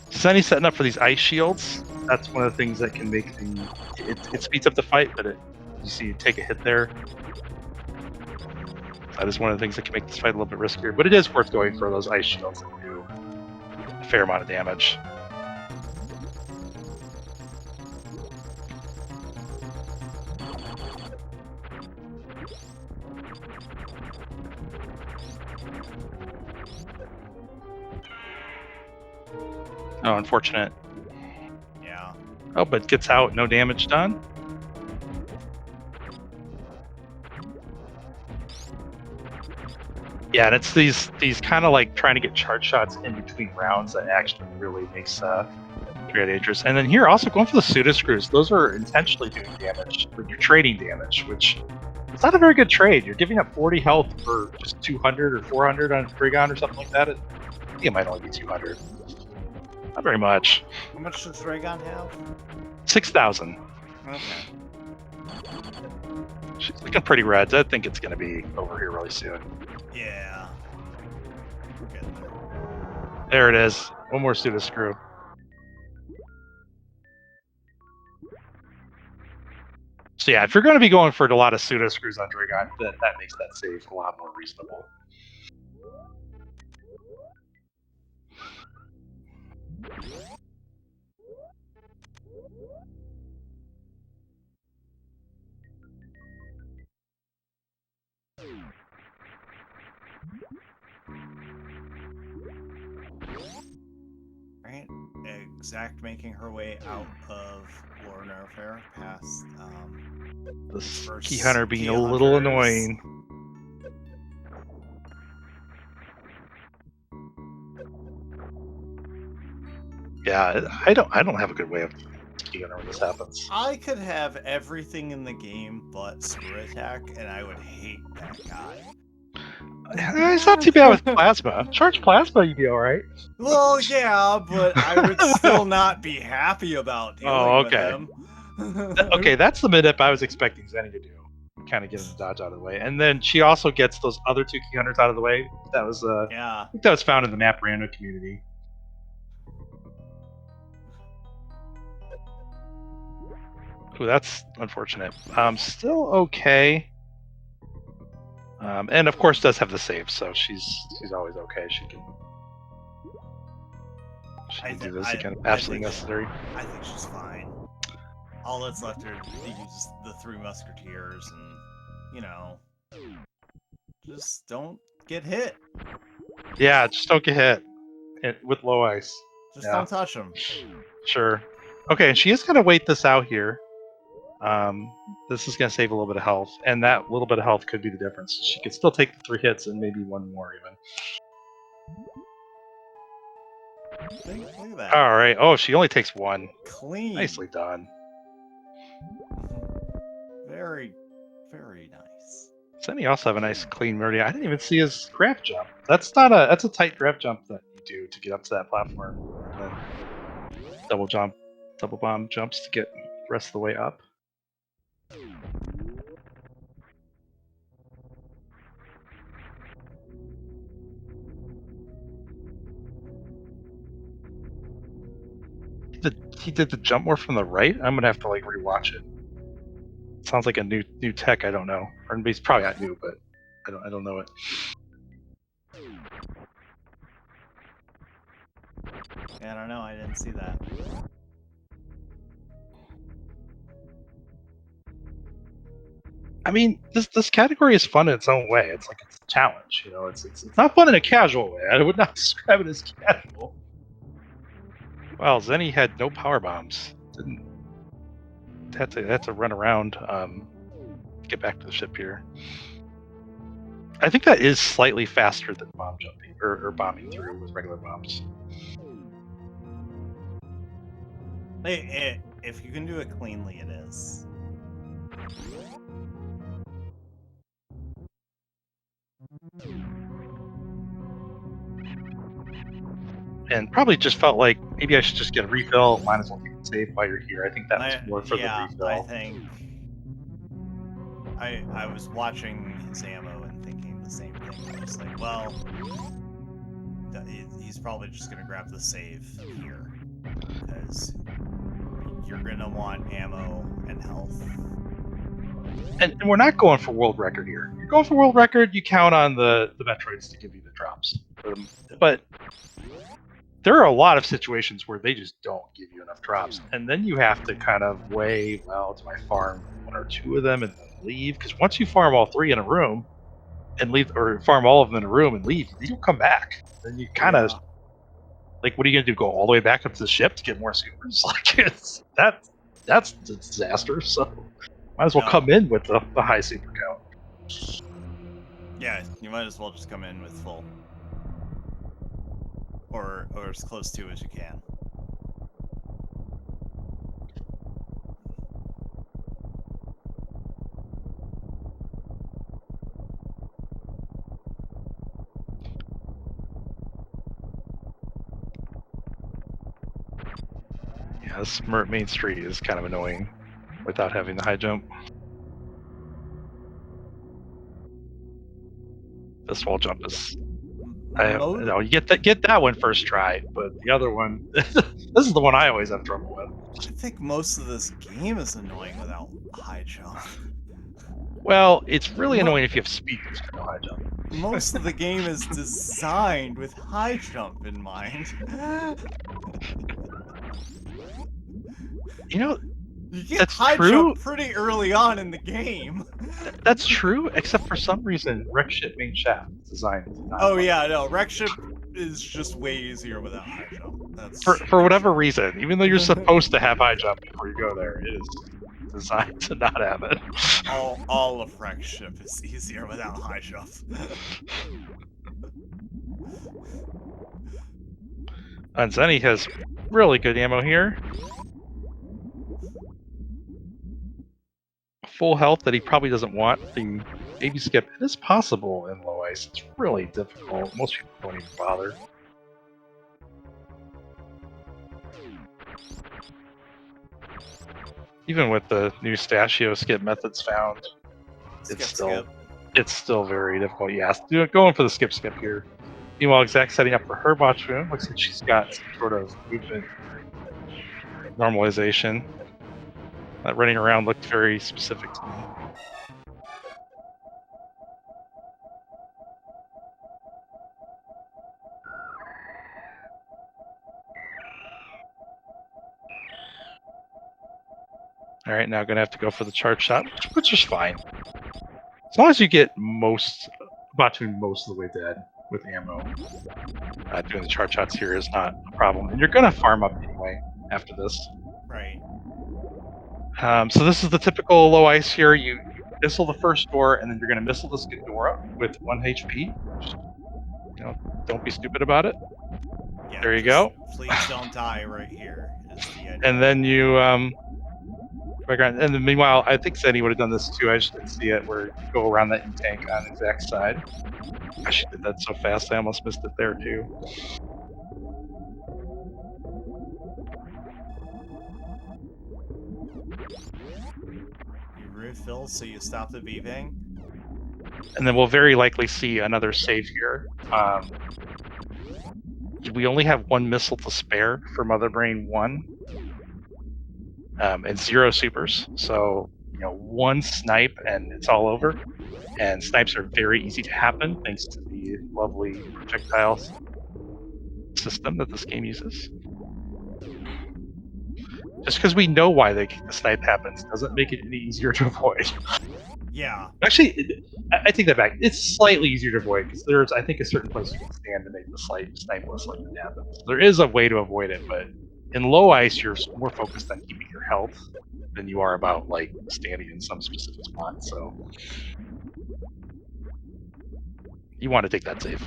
Zeni's setting up for these ice shields. That's one of the things that can make it speeds up the fight, but you see you take a hit there. That is one of the things that can make this fight a little bit riskier, but it is worth going for those ice shields that do a fair amount of damage. Oh, unfortunate. Yeah. Oh, but gets out, no damage done. Yeah, and it's these kind of like trying to get charge shots in between rounds that actually really makes very dangerous. And then here, also going for the pseudo screws. Those are intentionally doing damage when you're trading damage, which it's not a very good trade. You're giving up 40 health for just 200 or 400 on Draygon or something like that. I think it might only be 200. Not very much. How much does Draygon have? 6,000. Okay. She's looking pretty red. I think it's going to be over here really soon. Yeah. We're getting there. There it is. One more pseudo screw. So yeah, if you're going to be going for a lot of pseudo screws on Draygon, that makes that save a lot more reasonable. Right. Exact making her way out of Lore Fair past This first key hunter being key a little hunters. annoying. Yeah, I don't have a good way of key hunter when this happens. I could have everything in the game but screw attack, and I would hate that guy. It's not too bad with plasma. Charge plasma, you'd be all right. Well, yeah, but I would still not be happy about dealing with him. Okay, that's the mid-up I was expecting Zeni to do. Kind of get him to dodge out of the way. And then she also gets those other two key hunters out of the way. That was yeah. I think that was found in the map random community. Ooh, that's unfortunate. Still okay. And of course does have the save, so she's always okay. She can do this again if absolutely necessary. I think she's fine. All that's left are to use the 3 musketeers and, you know, just don't get hit. Yeah, just don't get hit with low ice. Just don't touch them. Sure. Okay, and she is going to wait this out here. This is going to save a little bit of health, and that little bit of health could be the difference. She could still take the 3 hits and maybe one more even. Look at that. All right. Oh, she only takes 1. Clean. Nicely done. Very, very nice. Zeni also have a nice clean murder. I didn't even see his craft jump. That's a tight craft jump that you do to get up to that platform. And then double bomb jumps to get the rest of the way up. He did the jump more from the right. I'm gonna have to like rewatch it. Sounds like a new tech. I don't know. Or he's probably not new, but I don't know it. Yeah, I don't know. I didn't see that. I mean, this category is fun in its own way. It's like it's a challenge, you know. It's not fun in a casual way. I would not describe it as casual. Wow, Zeni had no power bombs. Didn't had to run around. Get back to the ship here. I think that is slightly faster than bomb jumping or bombing through with regular bombs. If you can do it cleanly, it is. And probably just felt like maybe I should just get a refill. Might as well take the save while you're here. I think that was more for the refill. I think I was watching his ammo and thinking the same thing. I was like, well, he's probably just gonna grab the save here because you're gonna want ammo and health. And we're not going for world record here. You're going for world record. You count on the Metroids to give you the drops, but there are a lot of situations where they just don't give you enough drops, and then you have to kind of weigh, well, do I farm 1 or 2 of them and then leave? Because once you farm all 3 in a room and leave, or farm all of them in a room and leave, you don't come back. Then you kind of like, what are you gonna do? Go all the way back up to the ship to get more supers? Like, that's a disaster. So might as well come in with the high super count. Yeah, you might as well just come in with full. Or as close to as you can. Yeah, this main street is kind of annoying without having the high jump. This wall jump is. No, you get that one first try, but the other one, this is the one I always have trouble with. I think most of this game is annoying without high jump. Well, it's really annoying if you have speed boost and no high jump. Most of the game is designed with high jump in mind. You know, you get that's high true. Jump pretty early on in the game. That's true, except for some reason, wreck ship main shaft is designed. Oh yeah, no, wreck ship is just way easier without high jump. That's for whatever reason, even though you're supposed to have high jump before you go there, it is designed to not have it. all of wreck ship is easier without high jump. And Zeni has really good ammo here. Full health that he probably doesn't want. The baby skip, it is possible in low ice. It's really difficult. Most people don't even bother. Even with the new Stashio skip methods found, it's still very difficult. Yeah, going for the skip here. Meanwhile, Exak setting up for her botch room. Looks like she's got some sort of movement normalization. That running around looked very specific to me. All right, now gonna have to go for the charge shot, which is fine. As long as you get Phantoon most of the way dead with ammo. Doing the charge shots here is not a problem, and you're gonna farm up anyway after this. Right. So this is the typical low ice here. You missile the first door, and then you're gonna missile this Ghidorah with 1 HP. Just, don't be stupid about it. Yeah, there you go. Please don't die right here. Is the idea. And then you and then meanwhile, I think Zeni would have done this too. I just didn't see it. Where you go around that tank on Exak's side. Gosh, she did that so fast. I almost missed it there too. You refill, so you stop the beeping. And then we'll very likely see another save here. We only have 1 missile to spare for Mother Brain 1. And 0 supers, so 1 snipe and it's all over. And snipes are very easy to happen thanks to the lovely projectile system that this game uses. Just because we know why the snipe happens doesn't make it any easier to avoid. Yeah. Actually, I take that back. It's slightly easier to avoid because there's, I think, a certain place you can stand to make the snipe less likely to happen. So there is a way to avoid it, but in low ice, you're more focused on keeping your health than you are about like standing in some specific spot. So you want to take that save,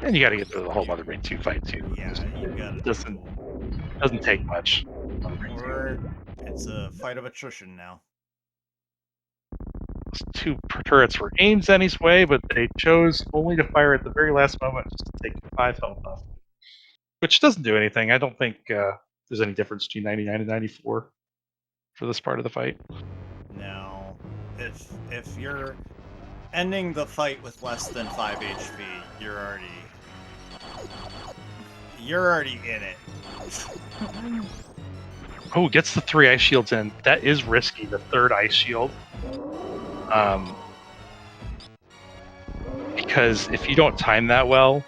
and you got to get through the whole Mother Brain 2 fight too. Yeah, you got it. Doesn't take much. It's a fight of attrition now. Those 2 turrets were aimed Zeni's way, but they chose only to fire at the very last moment just to take 5 health off. Which doesn't do anything. I don't think there's any difference between 99 and 94 for this part of the fight. No. If you're ending the fight with less than 5 HP, you're already in it. Oh, gets the 3 ice shields in. That is risky, the 3rd ice shield. Because if you don't time that well,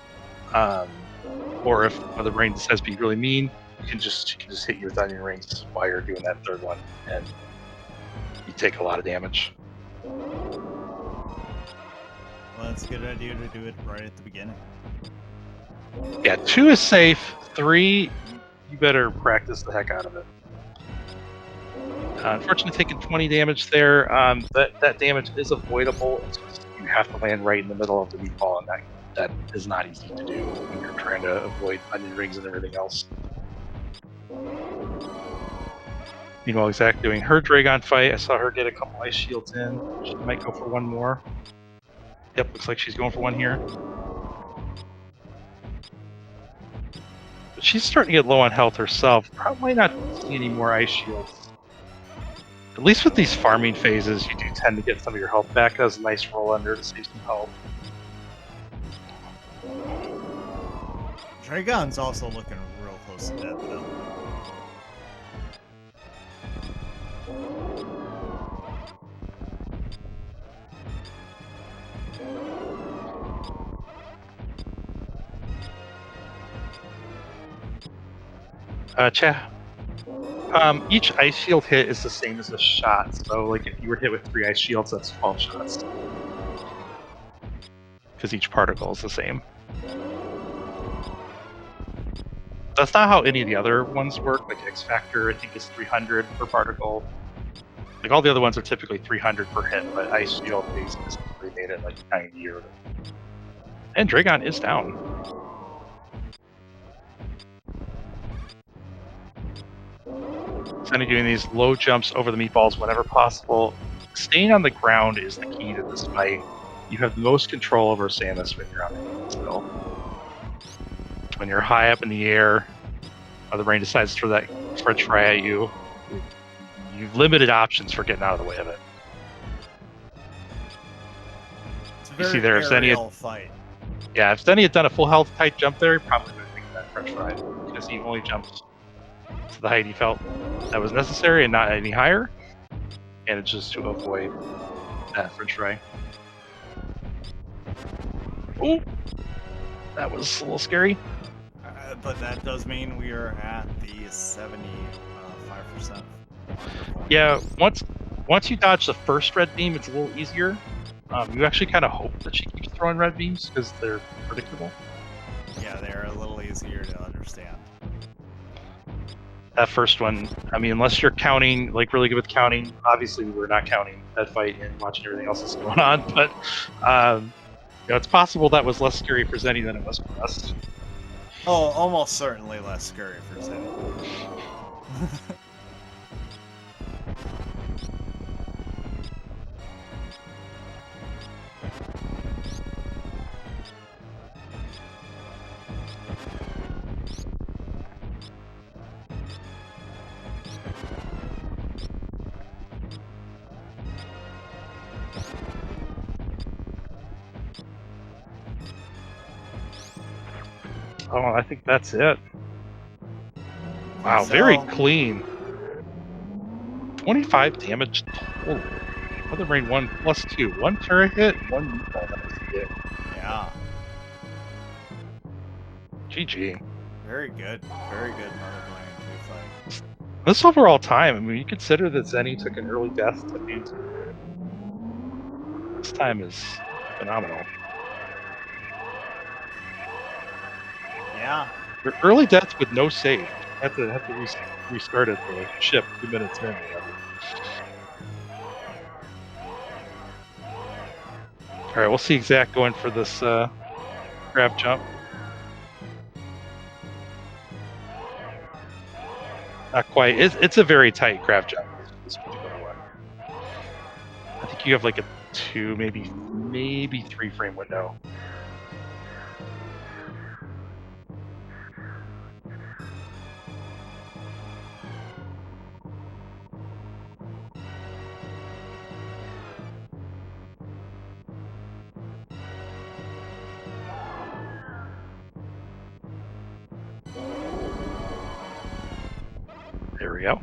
or if Mother Brain decides to be really mean, you can just hit you with onion rings while you're doing that 3rd one, and you take a lot of damage. Well, that's a good idea to do it right at the beginning. Yeah, 2 is safe. 3, you better practice the heck out of it. Unfortunately, taking 20 damage there. That damage is avoidable. It's just you have to land right in the middle of the meatball, and that is not easy to do when you're trying to avoid onion rings and everything else. Meanwhile, Exak doing her Draygon fight. I saw her get a couple ice shields in. She might go for one more. Yep, looks like she's going for one here. But she's starting to get low on health herself. Probably not see any more ice shields. At least with these farming phases, you do tend to get some of your health back. That was a nice roll under to save some health. Draygon's also looking real close to death, though. Each ice shield hit is the same as a shot. So, like, if you were hit with 3 ice shields, that's 12 shots. Because each particle is the same. That's not how any of the other ones work. Like X Factor, I think, is 300 per particle. Like, all the other ones are typically 300 per hit, but Ice Shield is specifically made at like 90 or. And Draygon is down. Zeni doing these low jumps over the meatballs whenever possible. Staying on the ground is the key to this fight. You have the most control over Samus when you're on the still. When you're high up in the air, Mother Brain decides to throw that French fry at you. You've limited options for getting out of the way of it. It's a You very see there, if Zeni fight. Yeah, if Zeni had done a full health tight jump there, he probably would have taken that French fry. Because he only jumped to the height he felt that was necessary and not any higher. And it's just to avoid that French fry. Ooh! That was a little scary. But that does mean we are at the 75%. Yeah, once you dodge the first red beam, it's a little easier. You actually kind of hope that she keeps throwing red beams because they're predictable. Yeah, they're a little easier to understand. That first one, I mean, unless you're counting, like really good with counting, obviously we were not counting that fight and watching everything else that's going on, but you know, it's possible that was less scary for Zeni than it was for us. Oh, almost certainly less scary for Zeni. Oh, I think that's it. Wow, very clean. 25 damage total. Mother Brain 1 plus 2. 1 turret hit, 1 meatball. That was it. Yeah. GG. Very good. Very good Mother Brain 2 fight. This overall time, I mean, you consider that Zeni took an early death to Phantoon. This time is phenomenal. Yeah. Your early death with no save. Have to restart at the ship 2 minutes in. Alright, we'll see Exak going for this grab jump. Not quite. It's a very tight grab jump, this particular one. I think you have like a 2, maybe 3 frame window. There we go.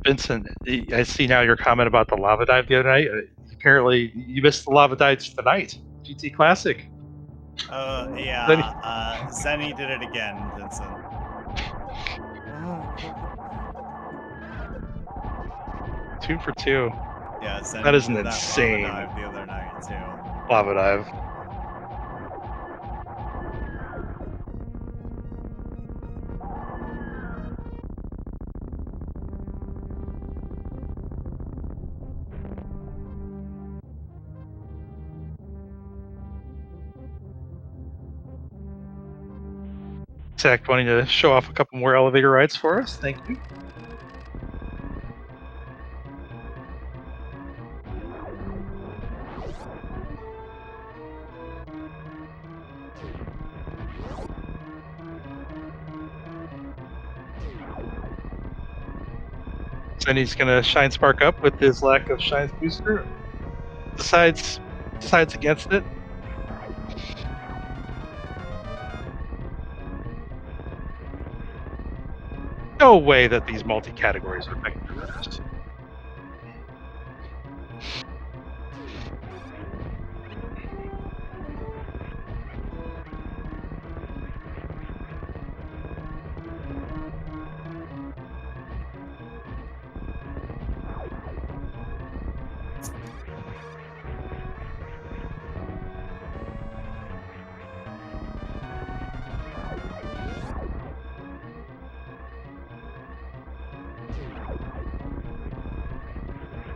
Vincent, I see now your comment about the lava dive the other night. Apparently, you missed the lava dives tonight. GT Classic. Yeah. Zeni did it again, Vincent. 2 for 2. Yeah, Zeni That is an did insane lava dive the other night too. Lava dive. Zach wanting to show off a couple more elevator rides for us. Thank you. Then he's gonna shine Spark up with his lack of shine booster. Decides against it. No way that these multi-categories are vector runners.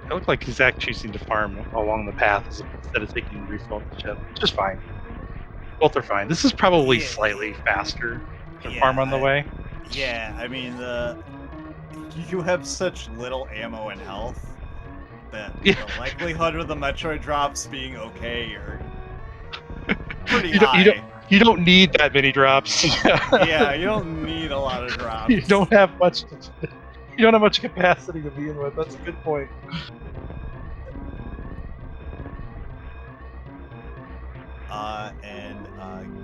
It looked like Zach choosing to farm along the path instead of taking the refill on the ship. Just fine. Both are fine. This is probably slightly faster to farm on the way. Yeah, I mean, you have such little ammo and health that the likelihood of the Metroid drops being okay are pretty high. You don't need that many drops. Yeah, you don't need a lot of drops. You don't have much capacity to begin with. That's a good point.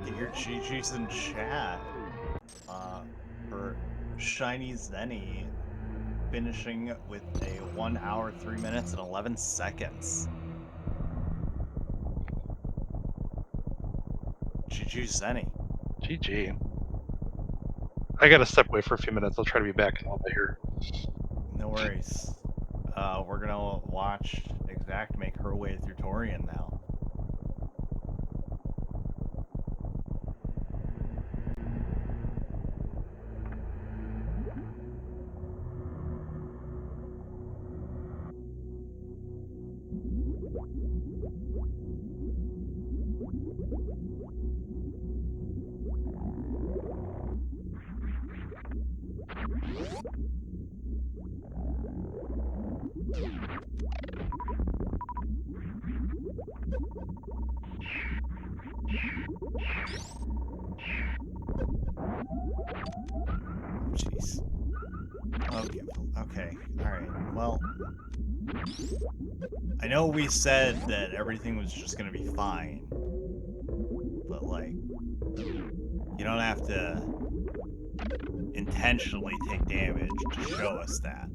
Get your GGs in chat for ShinyZeni finishing with a 1 hour, 3 minutes, and 11 seconds. GG Zeni. GG. I gotta step away for a few minutes. I'll try to be back in a little bit here. No worries. We're gonna watch Exact make her way through Torian now. Jeez. Okay. Alright. Well, I know we said that everything was just gonna be fine, but, like, you don't have to intentionally take damage to show us that.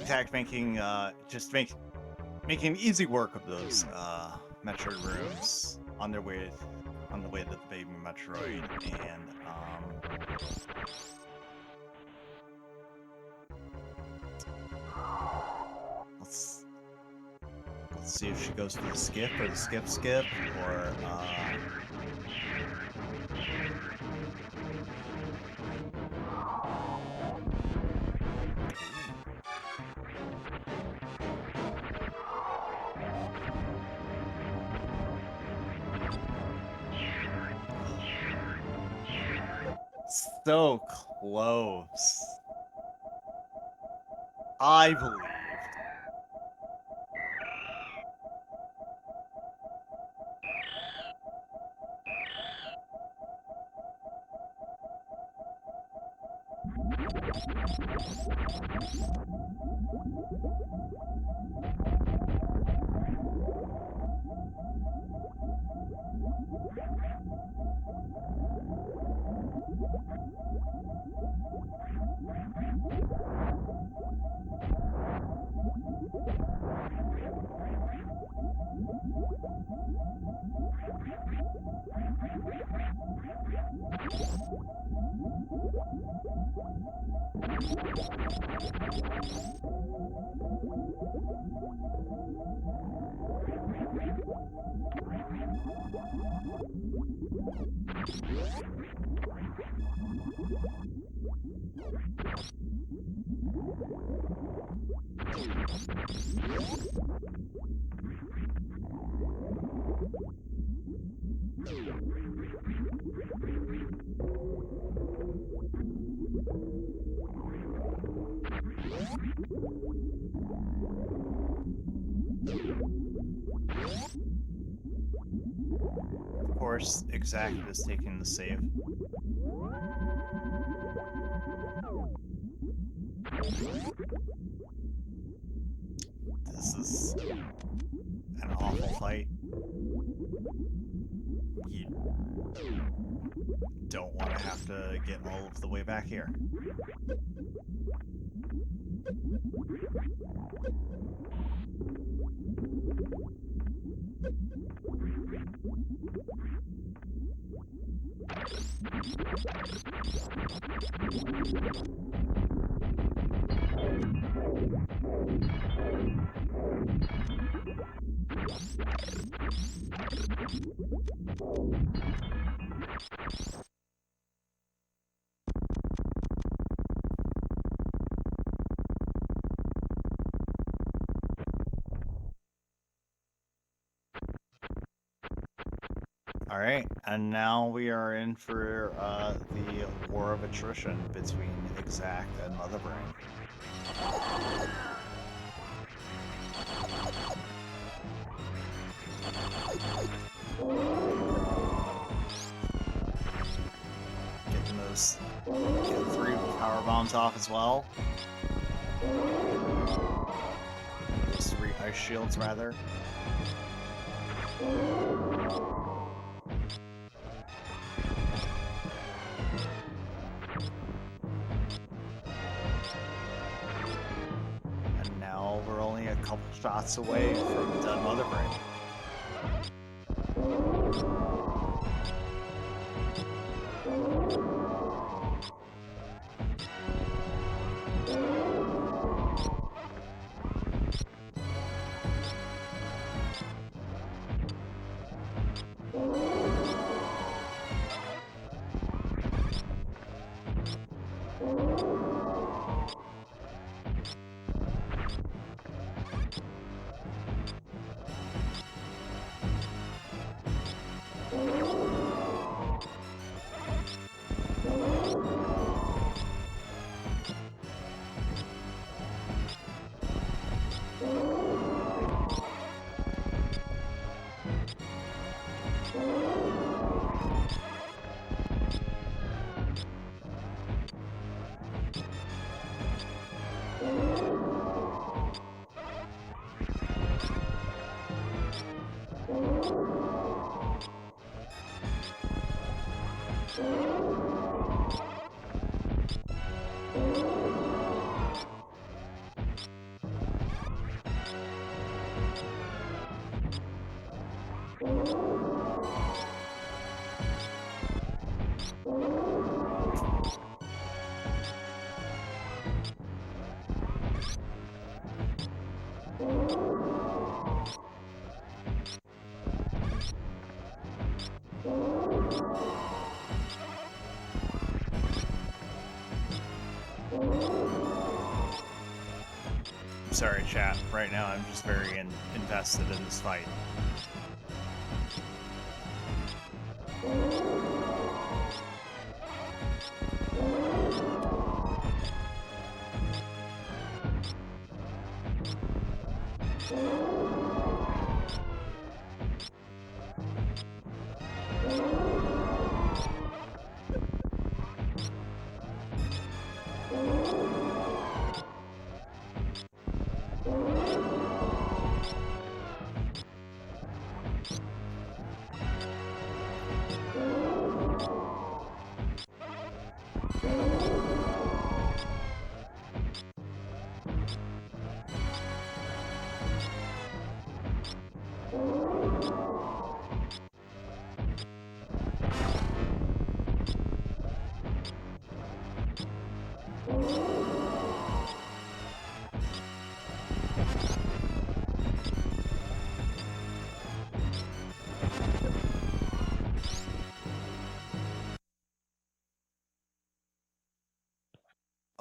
Exact making making easy work of those Metroid rooms on the way to the baby Metroid, and let's see if she goes for the skip or the skip or so close. I believed. Of course, Exact is taking the save. This is an awful fight. You don't want to have to get all of the way back here. Alright, and now we are in for the war of attrition between Exact and Mother Brain. Get 3 power bombs off as well. Those 3 ice shields, rather. And now we're only a couple shots away from dead Mother Brain. Sorry, chat. Right now, I'm just very invested in this fight.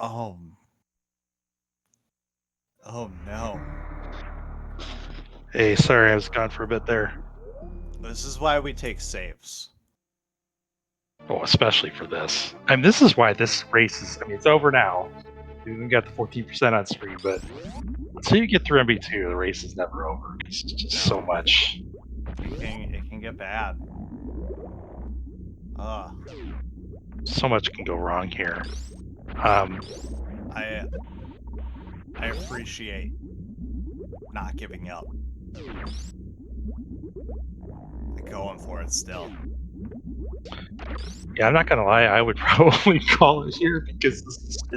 Oh. Oh no. Hey, sorry, I was gone for a bit there. This is why we take saves. Oh, especially for this. I mean, this is why this race is. I mean, it's over now. We even got the 14% on screen, but until you get through MB2, the race is never over. It's just so much. It can get bad. So much can go wrong here. I appreciate not giving up. And going for it still. Yeah, I'm not gonna lie. I would probably call it here because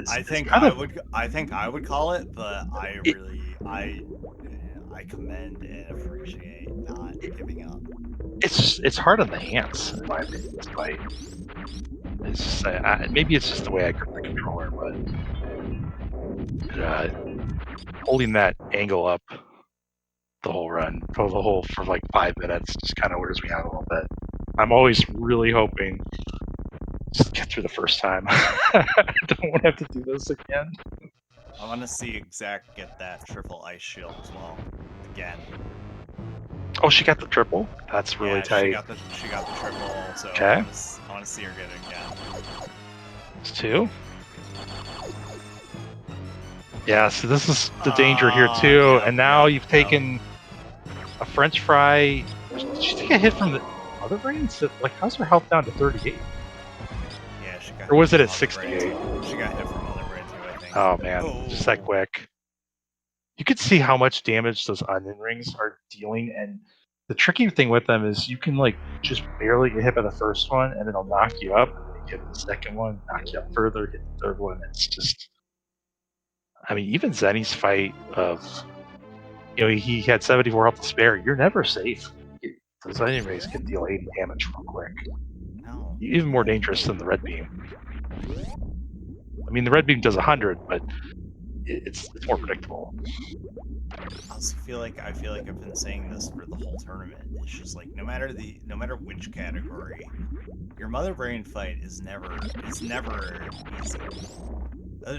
I think kind I of, would. I think I would call it, but I commend and appreciate not giving up. it's hard on the hands in my opinion. This fight. It's just, maybe it's just the way I grip the controller, but holding that angle up the whole run for like 5 minutes just kind of wears me out a little bit. I'm always really hoping just get through the first time. I don't want to have to do this again. I want to see Exak get that triple ice shield as well. Again. Oh, she got the triple? That's really tight. She got the triple also. Okay. I want to see her get it again. It's 2. Yeah, so this is the danger here too. And now you've taken a French fry. Did she take a hit from the Mother Brain? So, like, how's her health down to 38? Yeah, she got. Or was it at Mother 68? Brain. She got hit from Mother Brain too, I think. Oh man, just that quick. You could see how much damage those onion rings are dealing, and the tricky thing with them is you can like just barely get hit by the first one, and it'll knock you up, and then you hit the second one, knock you up further, hit the third one. It's just, I mean, even Zeni's fight of, he had 74 health to spare. You're never safe. Those onion rings can deal 80 damage real quick. No. Even more dangerous than the red beam. I mean, the red beam does 100, but it's more predictable. I also feel like I've been saying this for the whole tournament. It's just like no matter which category, your Mother Brain fight is never easy.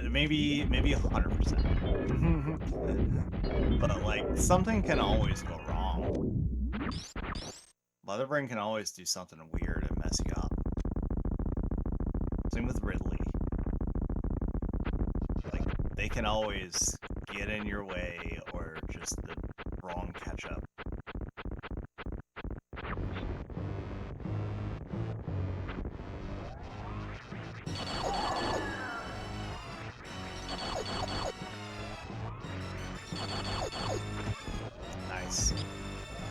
Maybe 100%. But like something can always go wrong. Mother Brain can always do something weird and mess you up. Same with Ridley. Like they can always get in your way or just the wrong catch up. Nice.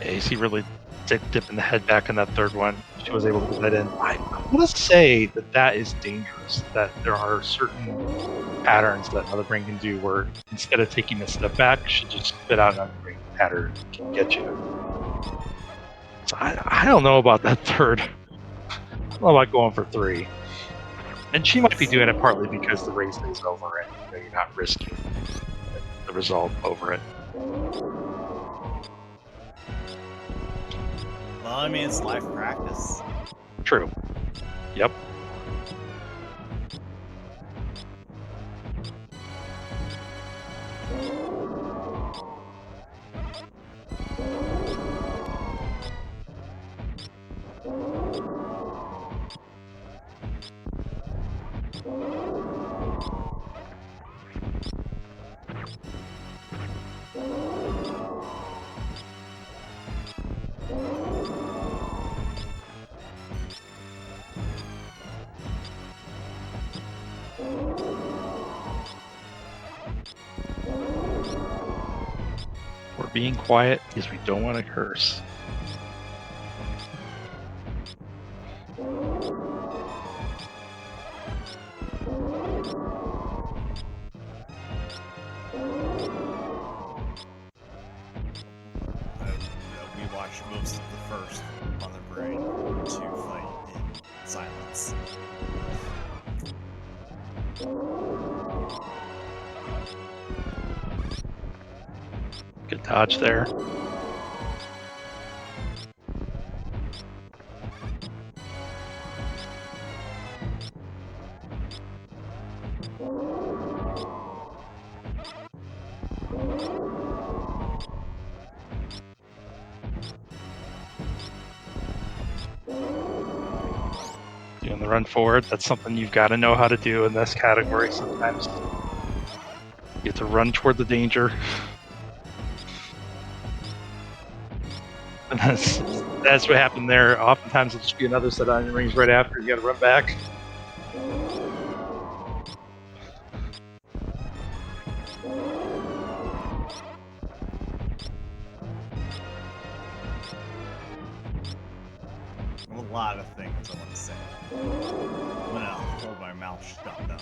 Yeah, you see really dipping the head back in that third one. She was able to get that in. I want to say that is dangerous, that there are certain patterns that Mother Brain can do where instead of taking a step back, she just spit out another brain pattern and can get you. So I don't know about that third. I don't know about going for 3. And she might be doing it partly because the race is over and you're not risking the result over it. Well, I mean, it's live practice. True. Yep. We're being quiet because we don't want to curse. We watched most of the first Mother Brain 2 fight in silence. Good dodge there. Doing the run forward, that's something you've got to know how to do in this category sometimes. You have to run toward the danger. And that's what happened there. Oftentimes it'll just be another set of onion rings right after. You gotta run back. A lot of things I want to say. I'm gonna hold my mouth shut though.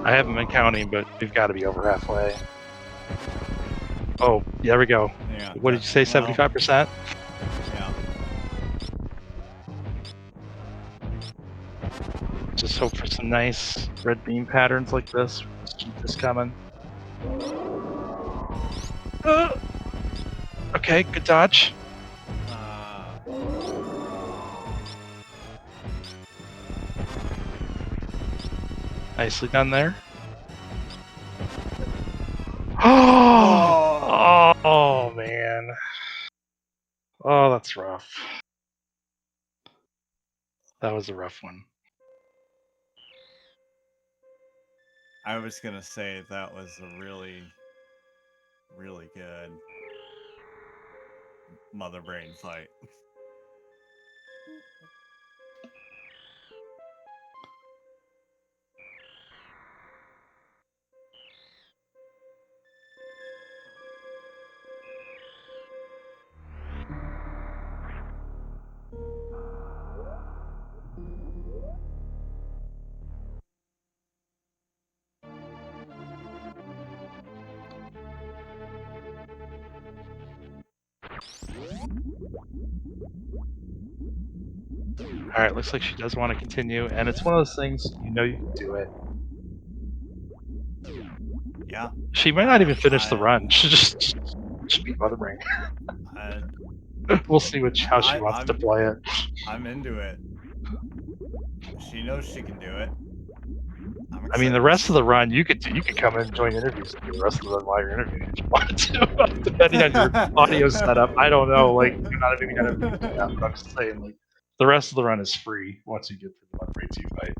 I haven't been counting, but we've got to be over halfway. Oh, there we go. Yeah, what did you say, 75%? Yeah. Just hope for some nice red beam patterns like this. Let's keep this coming. Okay, good dodge. Nicely done there. Oh man. Oh, that's rough. That was a rough one. I was gonna say that was a really, really good Mother Brain fight. Alright, looks like she does want to continue, and it's one of those things, you know you can do it. Yeah. She might not even finish the run. She just beat Mother Brain. We'll see how she wants to play it. I'm into it. She knows she can do it. I mean, the rest of the run, you could come in and join interviews and do the rest of the run while you're interviewing if you wanted to, depending on your audio setup. I don't know, like, you're not even gonna do that, but I'm just saying, like, the rest of the run is free once you get through the Mother Brain 2 fight.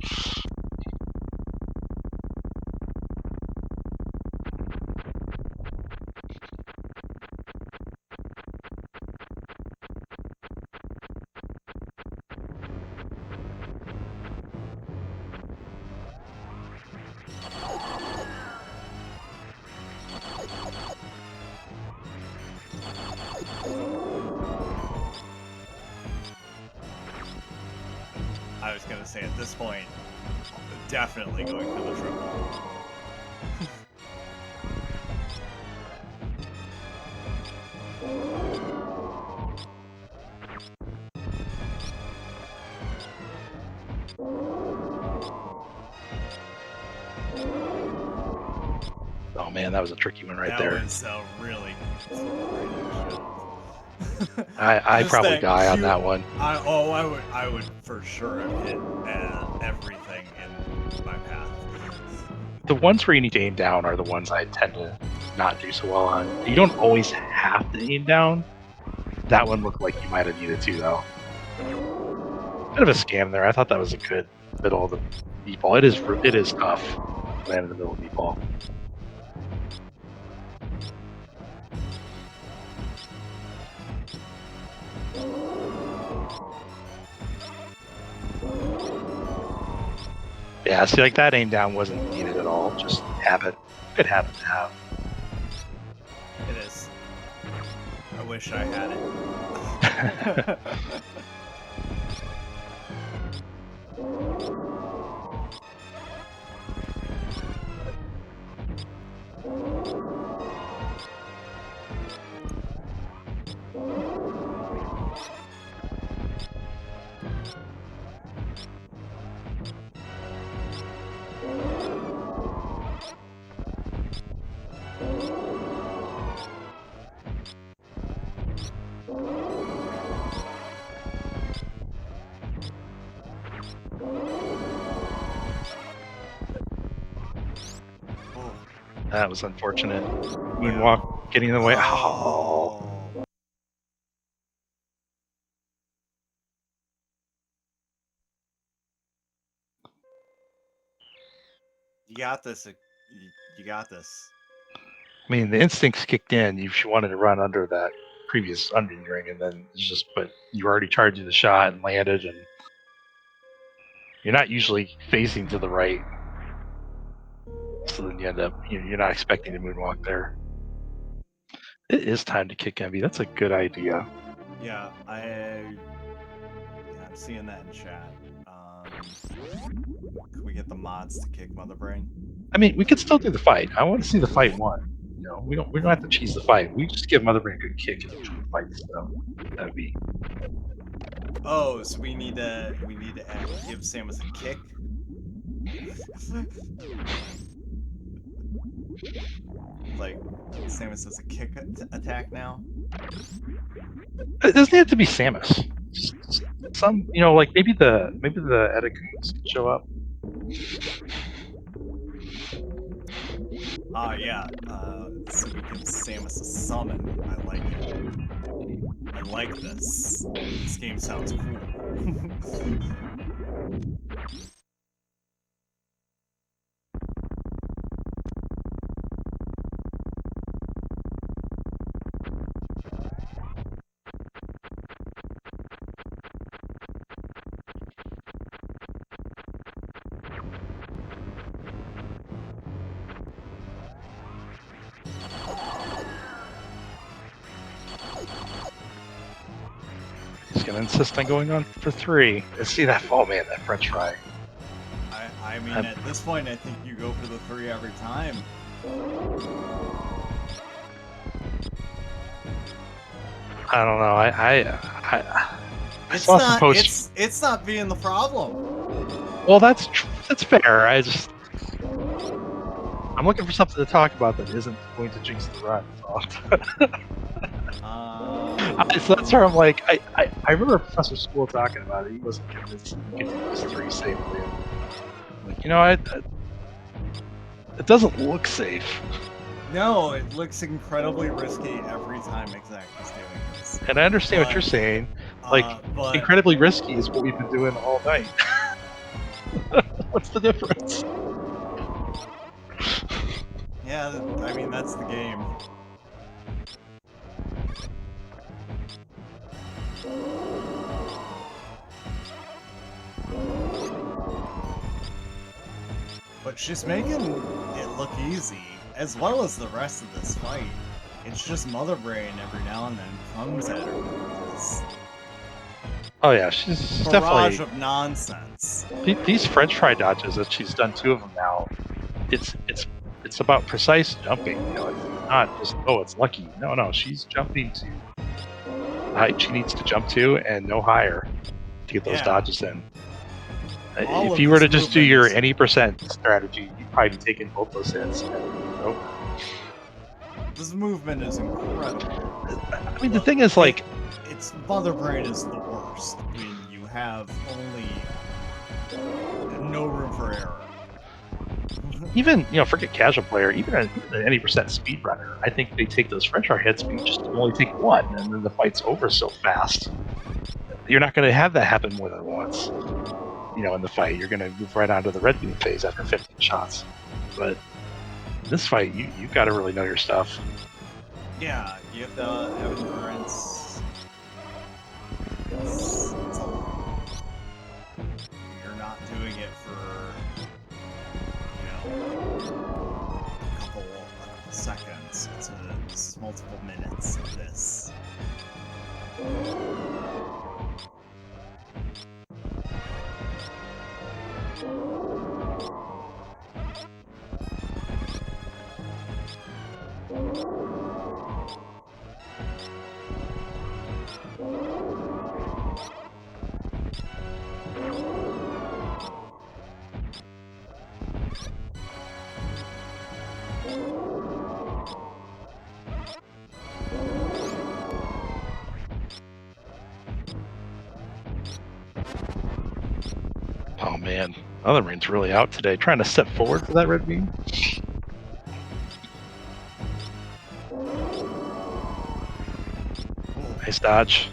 I was gonna say at this point, definitely going for the triple. Oh man, that was a tricky one right there. That was really I'd probably die on that one. I would for sure have hit everything in my path. The ones where you need to aim down are the ones I tend to not do so well on. You don't always have to aim down. That one looked like you might have needed to, though. Bit of a scam there. I thought that was a good middle of the meatball. It is tough to land in the middle of the meatball. Yeah, see, like that aim down wasn't needed at all. Just habit. Good habit to have. It is. I wish I had it. That was unfortunate. moonwalk getting in the way. Oh. You got this. You got this. I mean, the instincts kicked in. You wanted to run under that previous onion ring, and then it's just, but you already charged the shot and landed, and you're not usually facing to the right. So then you end up, you're not expecting to moonwalk there. It is time to kick Envy. That's a good idea. Yeah, I'm seeing that in chat. Can we get the mods to kick Mother Brain? I mean, we could still do the fight. I want to see the fight won. We don't have to cheese the fight. We just give Mother Brain a good kick in between fights. So that would be. Oh, so we need to give Samus a kick. Like Samus has a kick attack now. It doesn't have to be Samus. Some, like maybe the Edacoons could show up. Yeah. So we give Samus a summon. I like it. I like this. This game sounds cool. He's gonna insist on going on for 3. Let's see that. Oh man, that French fry. I mean, at this point, I think you go for the 3 every time. I don't know. I It's saw not. some posts. It's not being the problem. Well, that's fair. I'm looking for something to talk about that isn't going to jinx the run. So that's where I'm like, I remember Professor School talking about it. He wasn't convinced he could do those 3 safely. Like, it doesn't look safe. No, it looks incredibly risky every time Exact is doing this. And I understand what you're saying. Like, incredibly risky is what we've been doing all night. What's the difference? Yeah, I mean, that's the game. But she's making it look easy, as well as the rest of this fight. It's just Mother Brain every now and then comes at her with this Oh yeah, she's barrage definitely of nonsense. These French fry dodges that she's done 2 of them now. It's about precise jumping. It's not just it's lucky. No, she's jumping to the height she needs to jump to and no higher to get those dodges in. If you were to just do your any percent strategy, you'd probably be taking both those hits. Nope. This movement is incredible. I mean, the thing is, like, it's Mother Brain is the worst when you have no room for error. Even forget casual player, even an any percent speedrunner, I think they take those French fry hits, but you just only take 1, and then the fight's over so fast. You're not going to have that happen more than once. In the fight, you're going to move right on to the red beam phase after 15 shots. But in this fight, you got to really know your stuff. Yeah, you have to have endurance. It's a lot. You're not doing it for a couple seconds. It's multiple minutes of this. Oh man, Mother Brain's really out today, trying to step forward for that red beam. Nice dodge.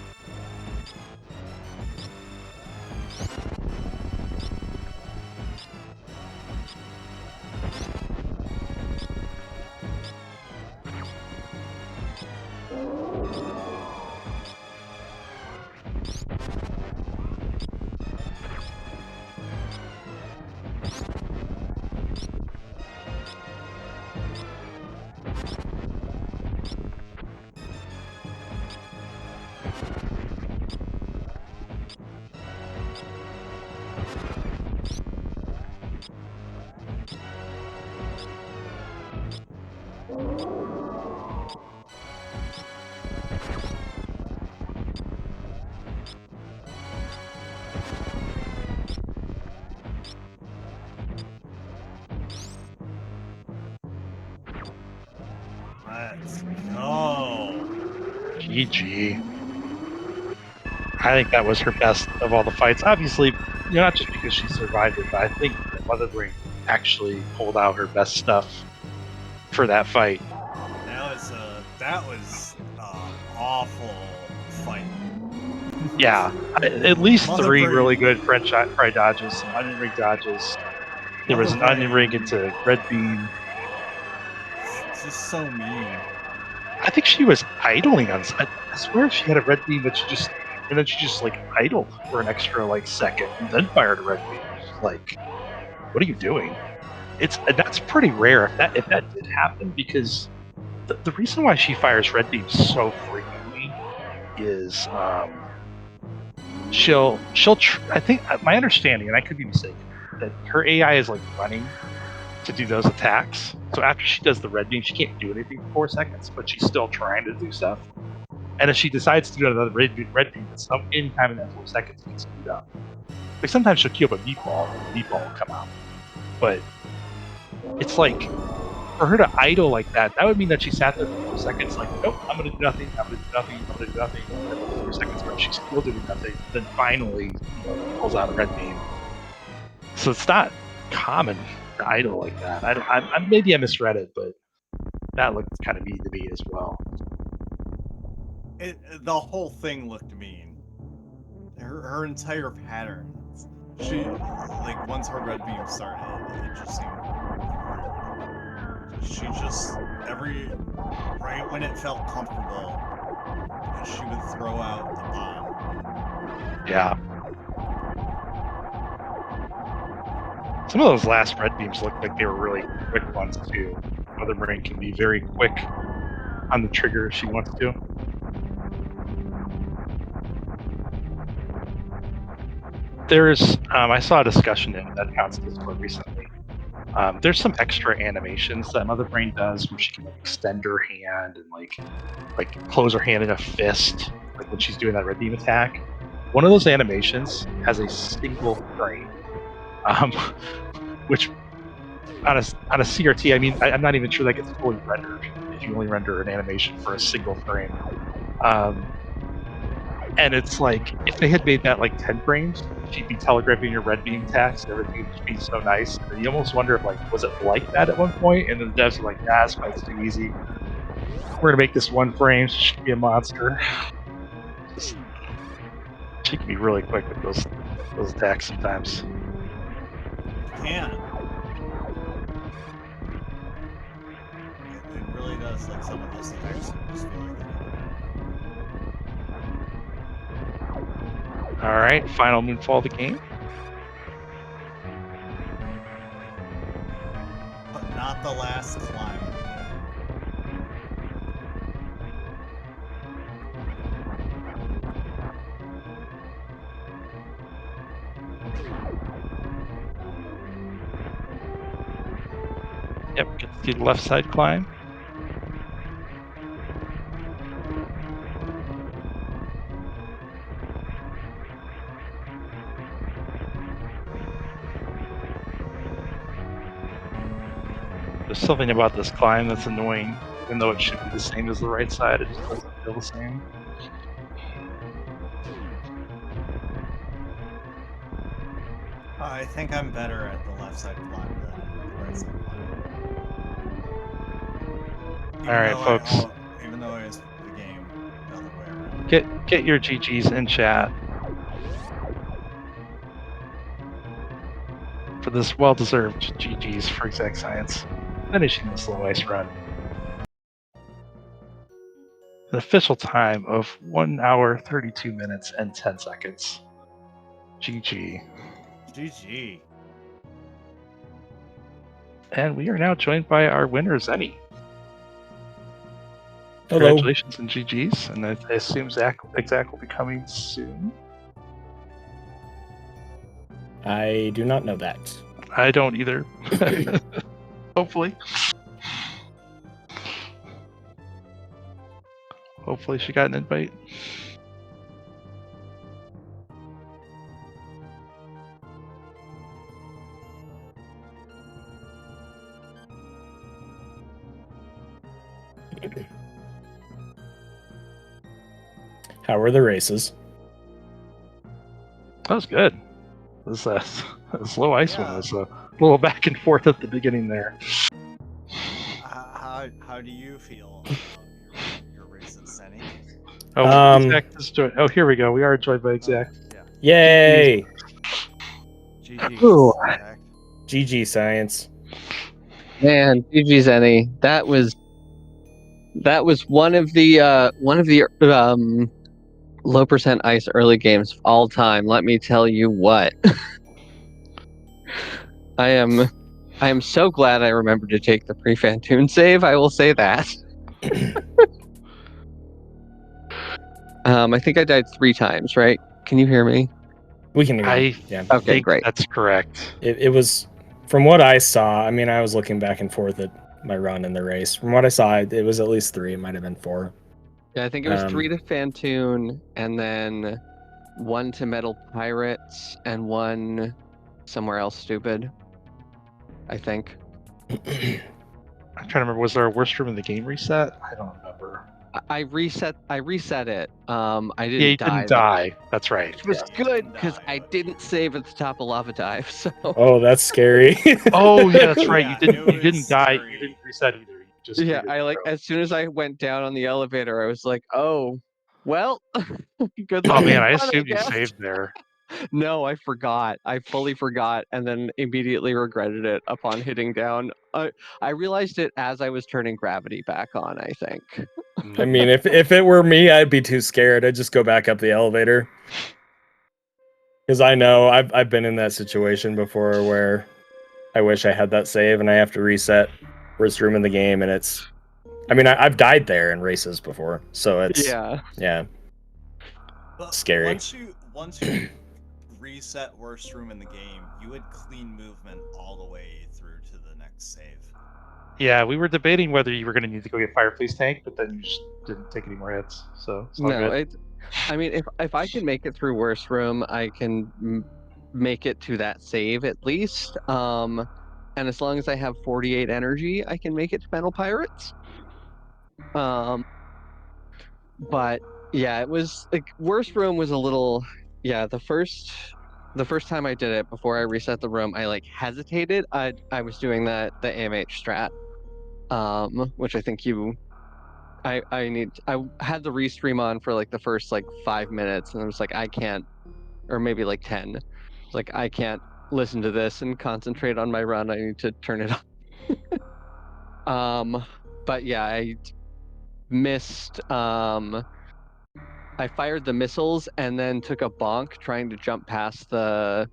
Let's go. GG. I think that was her best of all the fights. Obviously, not just because she survived it, but I think that Mother Brain actually pulled out her best stuff for that fight. That was awful fight. Yeah, at least Mother 3 Brain. really good French fry dodges, some onion ring dodges. There was an onion ring into red beam. It's just so mean. I think she was idling on. I swear she had a red beam that she just like idled for an extra like second and then fired a red beam. Like, what are you doing? That's pretty rare if that did happen, because the reason why she fires red beams so frequently is I think my understanding, and I could be mistaken, that her AI is like running to do those attacks. So after she does the red beam, she can't do anything for 4 seconds, but she's still trying to do stuff. And if she decides to do another red beam, anytime in that 4 seconds, it gets screwed up. Like sometimes she'll queue up a meatball, and the meatball will come out. But it's like, for her to idle like that would mean that she sat there for 4 seconds, like, nope, I'm gonna do nothing, I'm gonna do nothing, I'm gonna do nothing. And then 4 seconds ago, she's still doing nothing. Then finally, pulls out a red beam. So it's not common to idle like that. Maybe I misread it, but that looked kind of mean to me as well. The whole thing looked mean. Her entire pattern. She, like, once her red beam started, it just seemed weird. She just, right when it felt comfortable, she would throw out the bomb. Yeah. Some of those last red beams looked like they were really quick ones too. Mother Brain can be very quick on the trigger if she wants to. There's, I saw a discussion in that Counts Discord recently. There's some extra animations that Mother Brain does where she can like extend her hand and like close her hand in a fist, like when she's doing that red beam attack. One of those animations has a single frame, which on a CRT, I mean, I'm not even sure that gets fully rendered if you only render an animation for a single frame. And it's like, if they had made that like 10 frames, she'd be telegraphing your red beam attacks, and everything would be so nice. And you almost wonder if, like, was it like that at one point? And then the devs are like, nah, this fight's too easy. We're gonna make this 1 frame, so she can be a monster. She can be really quick with those attacks sometimes. Yeah. It really does, like, some of those attacks just feel like Alright, final moonfall of the game. But not the last climb. Yep, get to the left side climb. There's something about this climb that's annoying, even though it should be the same as the right side, it just doesn't feel the same. I think I'm better at the left side climb than the right side climb. Alright, folks. Even though I was the game the other way around. Get your GGs in chat for this well-deserved GGs for EXAKTScience, finishing the slow ice run. An official time of 1 hour, 32 minutes, and 10 seconds. GG. GG. And we are now joined by our winner, Zeni. Hello. Congratulations and GGs, and I assume Exak will be coming soon. I do not know that. I don't either. Hopefully. Hopefully she got an invite. How were the races? That was good. This slow ice one was a little back and forth at the beginning there. How do you feel about your races, Zeni? Oh, Exak is joined. Oh, here we go. We are joined by Exak. Yeah. Yay! Ooh. GG science. Man, ShinyZeni, that was one of the low percent ice early games of all time. Let me tell you what. I am so glad I remembered to take the pre-Phantoon save. I will say that. I think I died 3 times, right? Can you hear me? We can hear you. I Yeah. Okay, think great. that's correct. It was, from what I saw, I mean, I was looking back and forth at my run in the race. From what I saw, it was at least 3. It might have been 4. Yeah, I think it was 3 to Phantoon, and then 1 to Metal Pirates, and 1 somewhere else stupid. I think. I'm trying to remember. Was there a worst room in the game reset? I don't remember. I reset it. I didn't Yeah, you die. didn't die. That's right. Which was Yeah. good Didn't because die, I but- didn't save at the top of Lava Dive. So Oh, that's scary. Oh yeah, that's right. Yeah, you it didn't was die. scary. You didn't reset either. You just yeah, redid I the like row. as soon as I went down on the elevator, I was like, oh, well, good Oh luck. man, I having fun, assumed you guess. saved there. No, I forgot. I fully forgot, and then immediately regretted it upon hitting down. I realized it as I was turning gravity back on. I think. I mean, if it were me, I'd be too scared. I'd just go back up the elevator. Because I know I've been in that situation before where I wish I had that save and I have to reset worst room in the game, and it's, I mean, I've died there in races before, so it's yeah. But Scary. Once you reset worst room in the game, you had clean movement all the way through to the next save. Yeah, we were debating whether you were going to need to go get Fireplace Tank, but then you just didn't take any more hits, so it's all No, good. I mean, if I can make it through worst room, I can make it to that save at least. And as long as I have 48 energy, I can make it to Metal Pirates. But yeah, it was like worst room was a little. Yeah, the first time I did it before I reset the room, I like hesitated. I was doing the AMH strat, which I think I had the restream on for like the first like 5 minutes, and I was like, I can't, or maybe like 10. It's like I can't listen to this and concentrate on my run. I need to turn it off. But yeah, I missed. I fired the missiles and then took a bonk trying to jump past the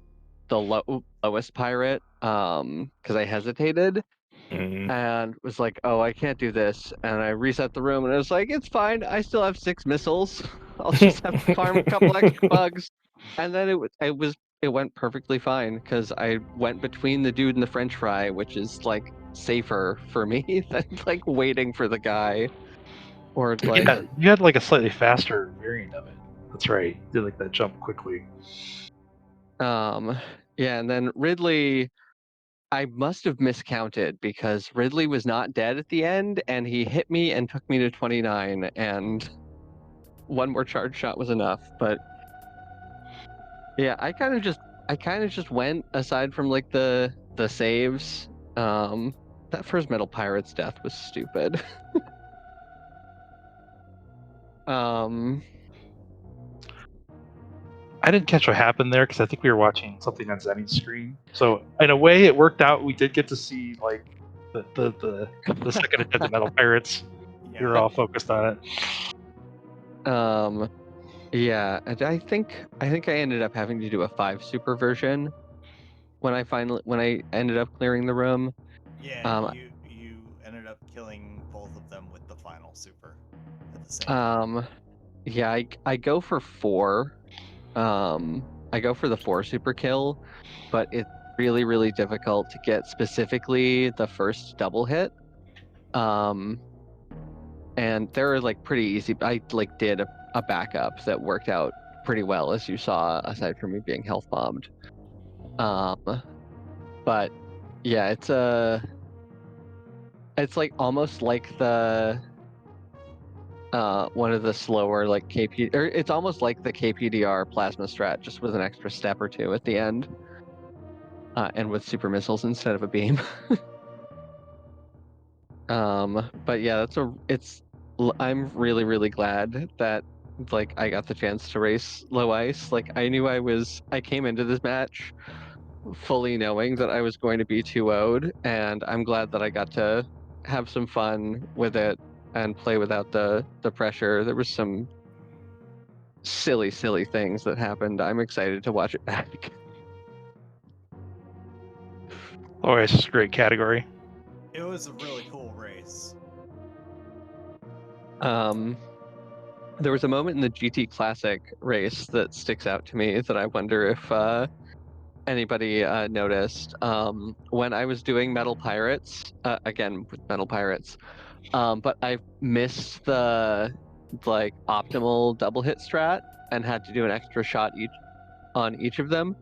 lowest pirate. Because I hesitated. And was like, oh, I can't do this. And I reset the room and I was like, it's fine. I still have 6 missiles. I'll just have to farm a couple extra bugs. And then it went perfectly fine because I went between the dude and the French fry, which is like safer for me than like waiting for the guy. Or like Yeah, you had like a slightly faster variant of it. That's right. You did like that jump quickly. yeah, and then Ridley, I must have miscounted because Ridley was not dead at the end, and he hit me and took me to 29, and one more charge shot was enough. But yeah, I kind of just went, aside from like the saves. That first Metal Pirates death was stupid. I didn't catch what happened there because I think we were watching something on Zeni's screen. So in a way, it worked out. We did get to see like the second ahead to Metal Pirates. We were all focused on it. Yeah, and I think I ended up having to do a 5 super version when I ended up clearing the room. Yeah, you ended up killing both of them with the final super at the same time. Yeah, I go for 4. I go for the 4 super kill, but it's really, really difficult to get specifically the first double hit. And they're like pretty easy. I like did a backup that worked out pretty well, as you saw, aside from me being health bombed. But yeah, it's like almost like the one of the slower like KP, or it's almost like the KPDR plasma strat, just with an extra step or two at the end, and with super missiles instead of a beam. But yeah, I'm really, really glad that like I got the chance to race low ice. Like I came into this match fully knowing that I was going to be 2-0'd, and I'm glad that I got to have some fun with it and play without the pressure. There was some silly things that happened. I'm excited to watch it back. Oh, it's just a great category. It was a really cool race. There was a moment in the GT Classic race that sticks out to me that I wonder if anybody noticed. When I was doing Metal Pirates, again with Metal Pirates, but I missed the like optimal double hit strat and had to do an extra shot on each of them.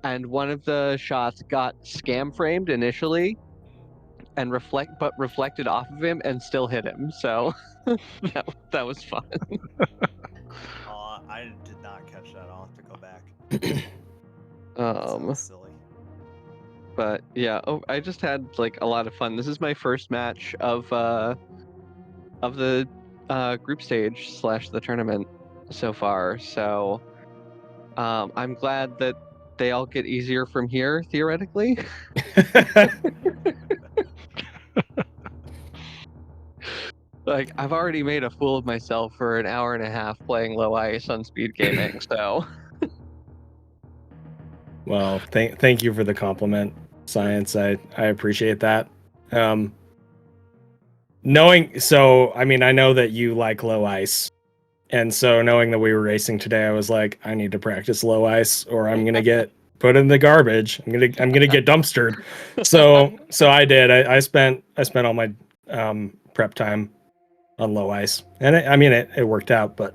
And one of the shots got scam framed initially and reflected off of him and still hit him. So that was fun. I did not catch that. I'll have to go back. That sounds silly. But yeah, I just had like a lot of fun. This is my first match of the group stage / the tournament so far. So I'm glad that they all get easier from here, theoretically. Like, I've already made a fool of myself for an hour and a half playing low ice on SpeedGaming, so. Well, thank you for the compliment, Science. I appreciate that. I mean, I know that you like low ice, and so knowing that we were racing today, I was like, I need to practice low ice, or I'm gonna get put in the garbage. I'm gonna get dumpstered. So I did. I spent all my prep time on low ice, and I mean it worked out. But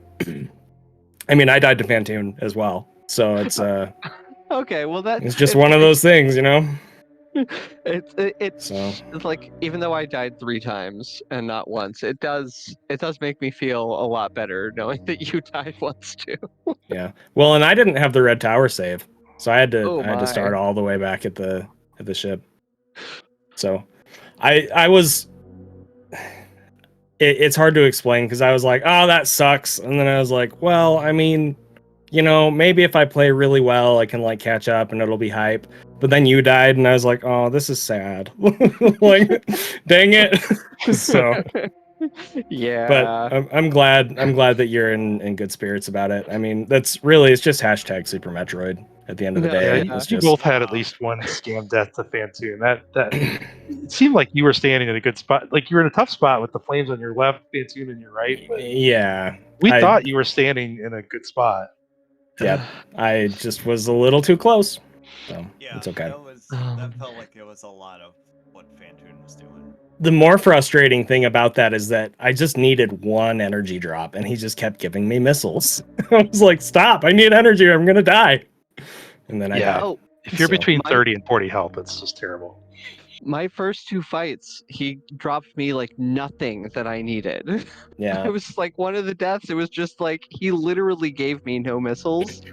I mean, I died to Phantoon as well, so it's Okay, well it's just one of those things, you know. It's like, even though I died 3 times and not once, it does make me feel a lot better knowing that you died once too. Yeah. Well, and I didn't have the red tower save, so I had to start my. all the way back at the ship. So I was it's hard to explain because I was like, oh, that sucks, and then I was like, well, I mean, you know, maybe if I play really well, I can like catch up and it'll be hype. But then you died, and I was like, oh, this is sad. Like, dang it. So Yeah. But I'm glad that you're in good spirits about it. I mean, it's just hashtag Super Metroid at the end of the day. Yeah, It's you just both had at least one scam death to Phantoon. That it seemed like you were standing in a good spot. Like you were in a tough spot with the flames on your left, Phantoon on your right. But yeah, we thought you were standing in a good spot. Yeah, I just was a little too close. So Yeah, it's okay. That felt like it was a lot of what Phantoon was doing. The more frustrating thing about that is that I just needed one energy drop, and he just kept giving me missiles. I was like, "Stop! I need energy, or I'm gonna die." And then I died. If you're between 30 and 40 health, it's just terrible. My first 2 fights, he dropped me like nothing that I needed. Yeah. It was like one of the deaths, it was just like he literally gave me no missiles.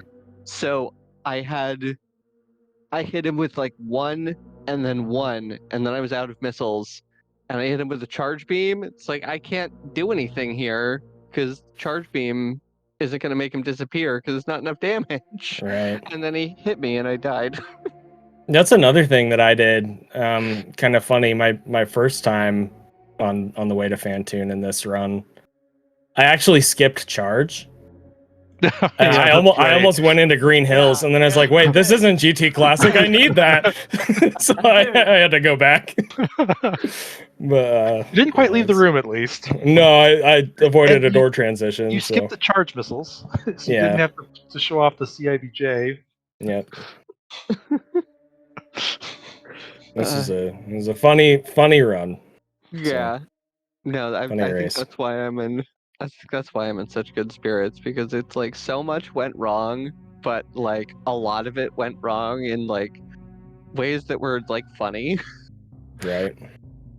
So I hit him with like 1 and then 1, and then I was out of missiles. And I hit him with a charge beam. It's like I can't do anything here because charge beam isn't going to make him disappear because it's not enough damage. Right. And then he hit me and I died. That's another thing that I did. Kind of funny. My first time on the way to Phantoon in this run, I actually skipped charge. And I almost went into Green Hills, and then I was like, wait, this isn't GT Classic. I need that. So I had to go back. But You didn't quite leave the room, at least. No, I avoided And a door transition. You so. skipped the charge missiles, so you Yeah. didn't have to show off the CIBJ. Yep. This is a funny run. Yeah. No, I Funny think race. that's why I'm in. I think that's why I'm in such good spirits, because it's like so much went wrong, but like a lot of it went wrong in like ways that were like funny. Right.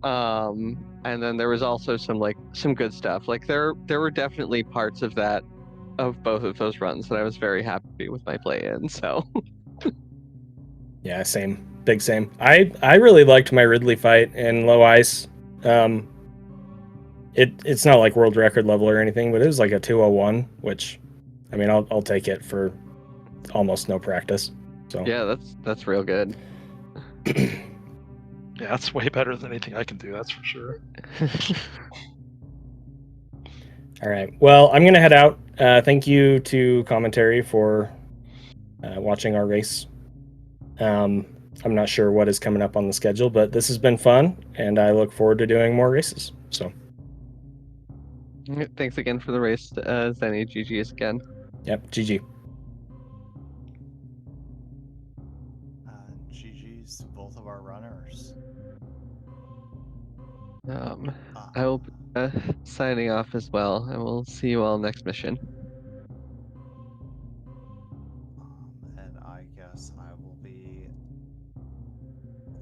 And then there was also some good stuff. Like there were definitely parts of both of those runs that I was very happy with my play in. So Yeah, same. Big same. I really liked my Ridley fight in low ice. It's not like world record level or anything, but it was like a 201, which I mean I'll take it for almost no practice. So yeah, that's real good. Yeah, that's way better than anything I can do, that's for sure. All right. Well, I'm gonna head out. Thank you to Commentary for watching our race. I'm not sure what is coming up on the schedule, but this has been fun, and I look forward to doing more races. So, Thanks again for the race, Zeni. GG's again. yep, GG. GG's to both of our runners. I will be signing off as well, and we'll see you all next mission. And I guess I will be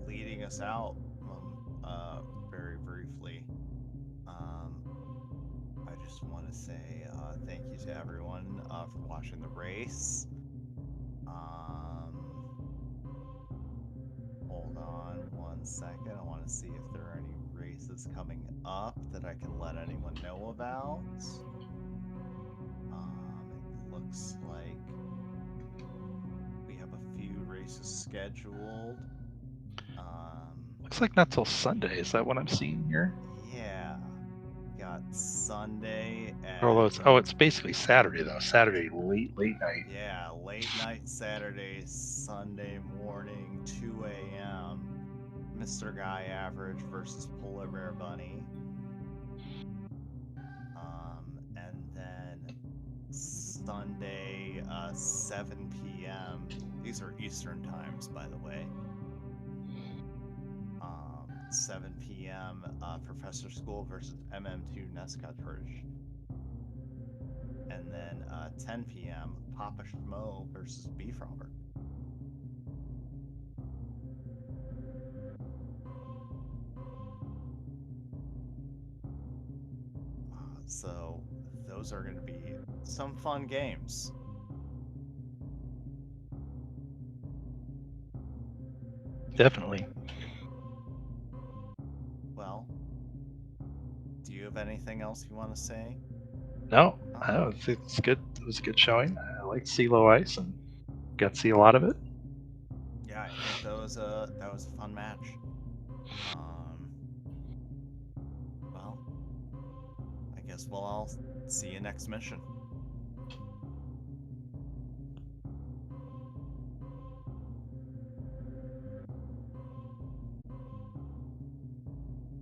leading us out very briefly. I just want to say thank you to everyone for watching the race. Hold on 1 second. I want to see if there are any races coming up that I can let anyone know about. It looks like we have a few races scheduled. Looks like not till Sunday. Is that what I'm seeing here? Yeah. Got Sunday at... it's basically Saturday though. Saturday late night. Yeah, late night Saturday, Sunday morning, 2 a.m. Mr. Guy Average versus Polar Bear Bunny. And then Sunday, 7 p.m. These are Eastern times, by the way. 7 p.m. Professor School versus MM2 Nescatridge. And then 10 p.m. Papa Schmo versus Beef Robert. So those are going to be some fun games. Definitely. Well, do you have anything else you want to say? No, it's good. It was a good showing. I like to see low ice and got to see a lot of it. Yeah, I think that was a fun match. Well, I guess we'll all see you next mission.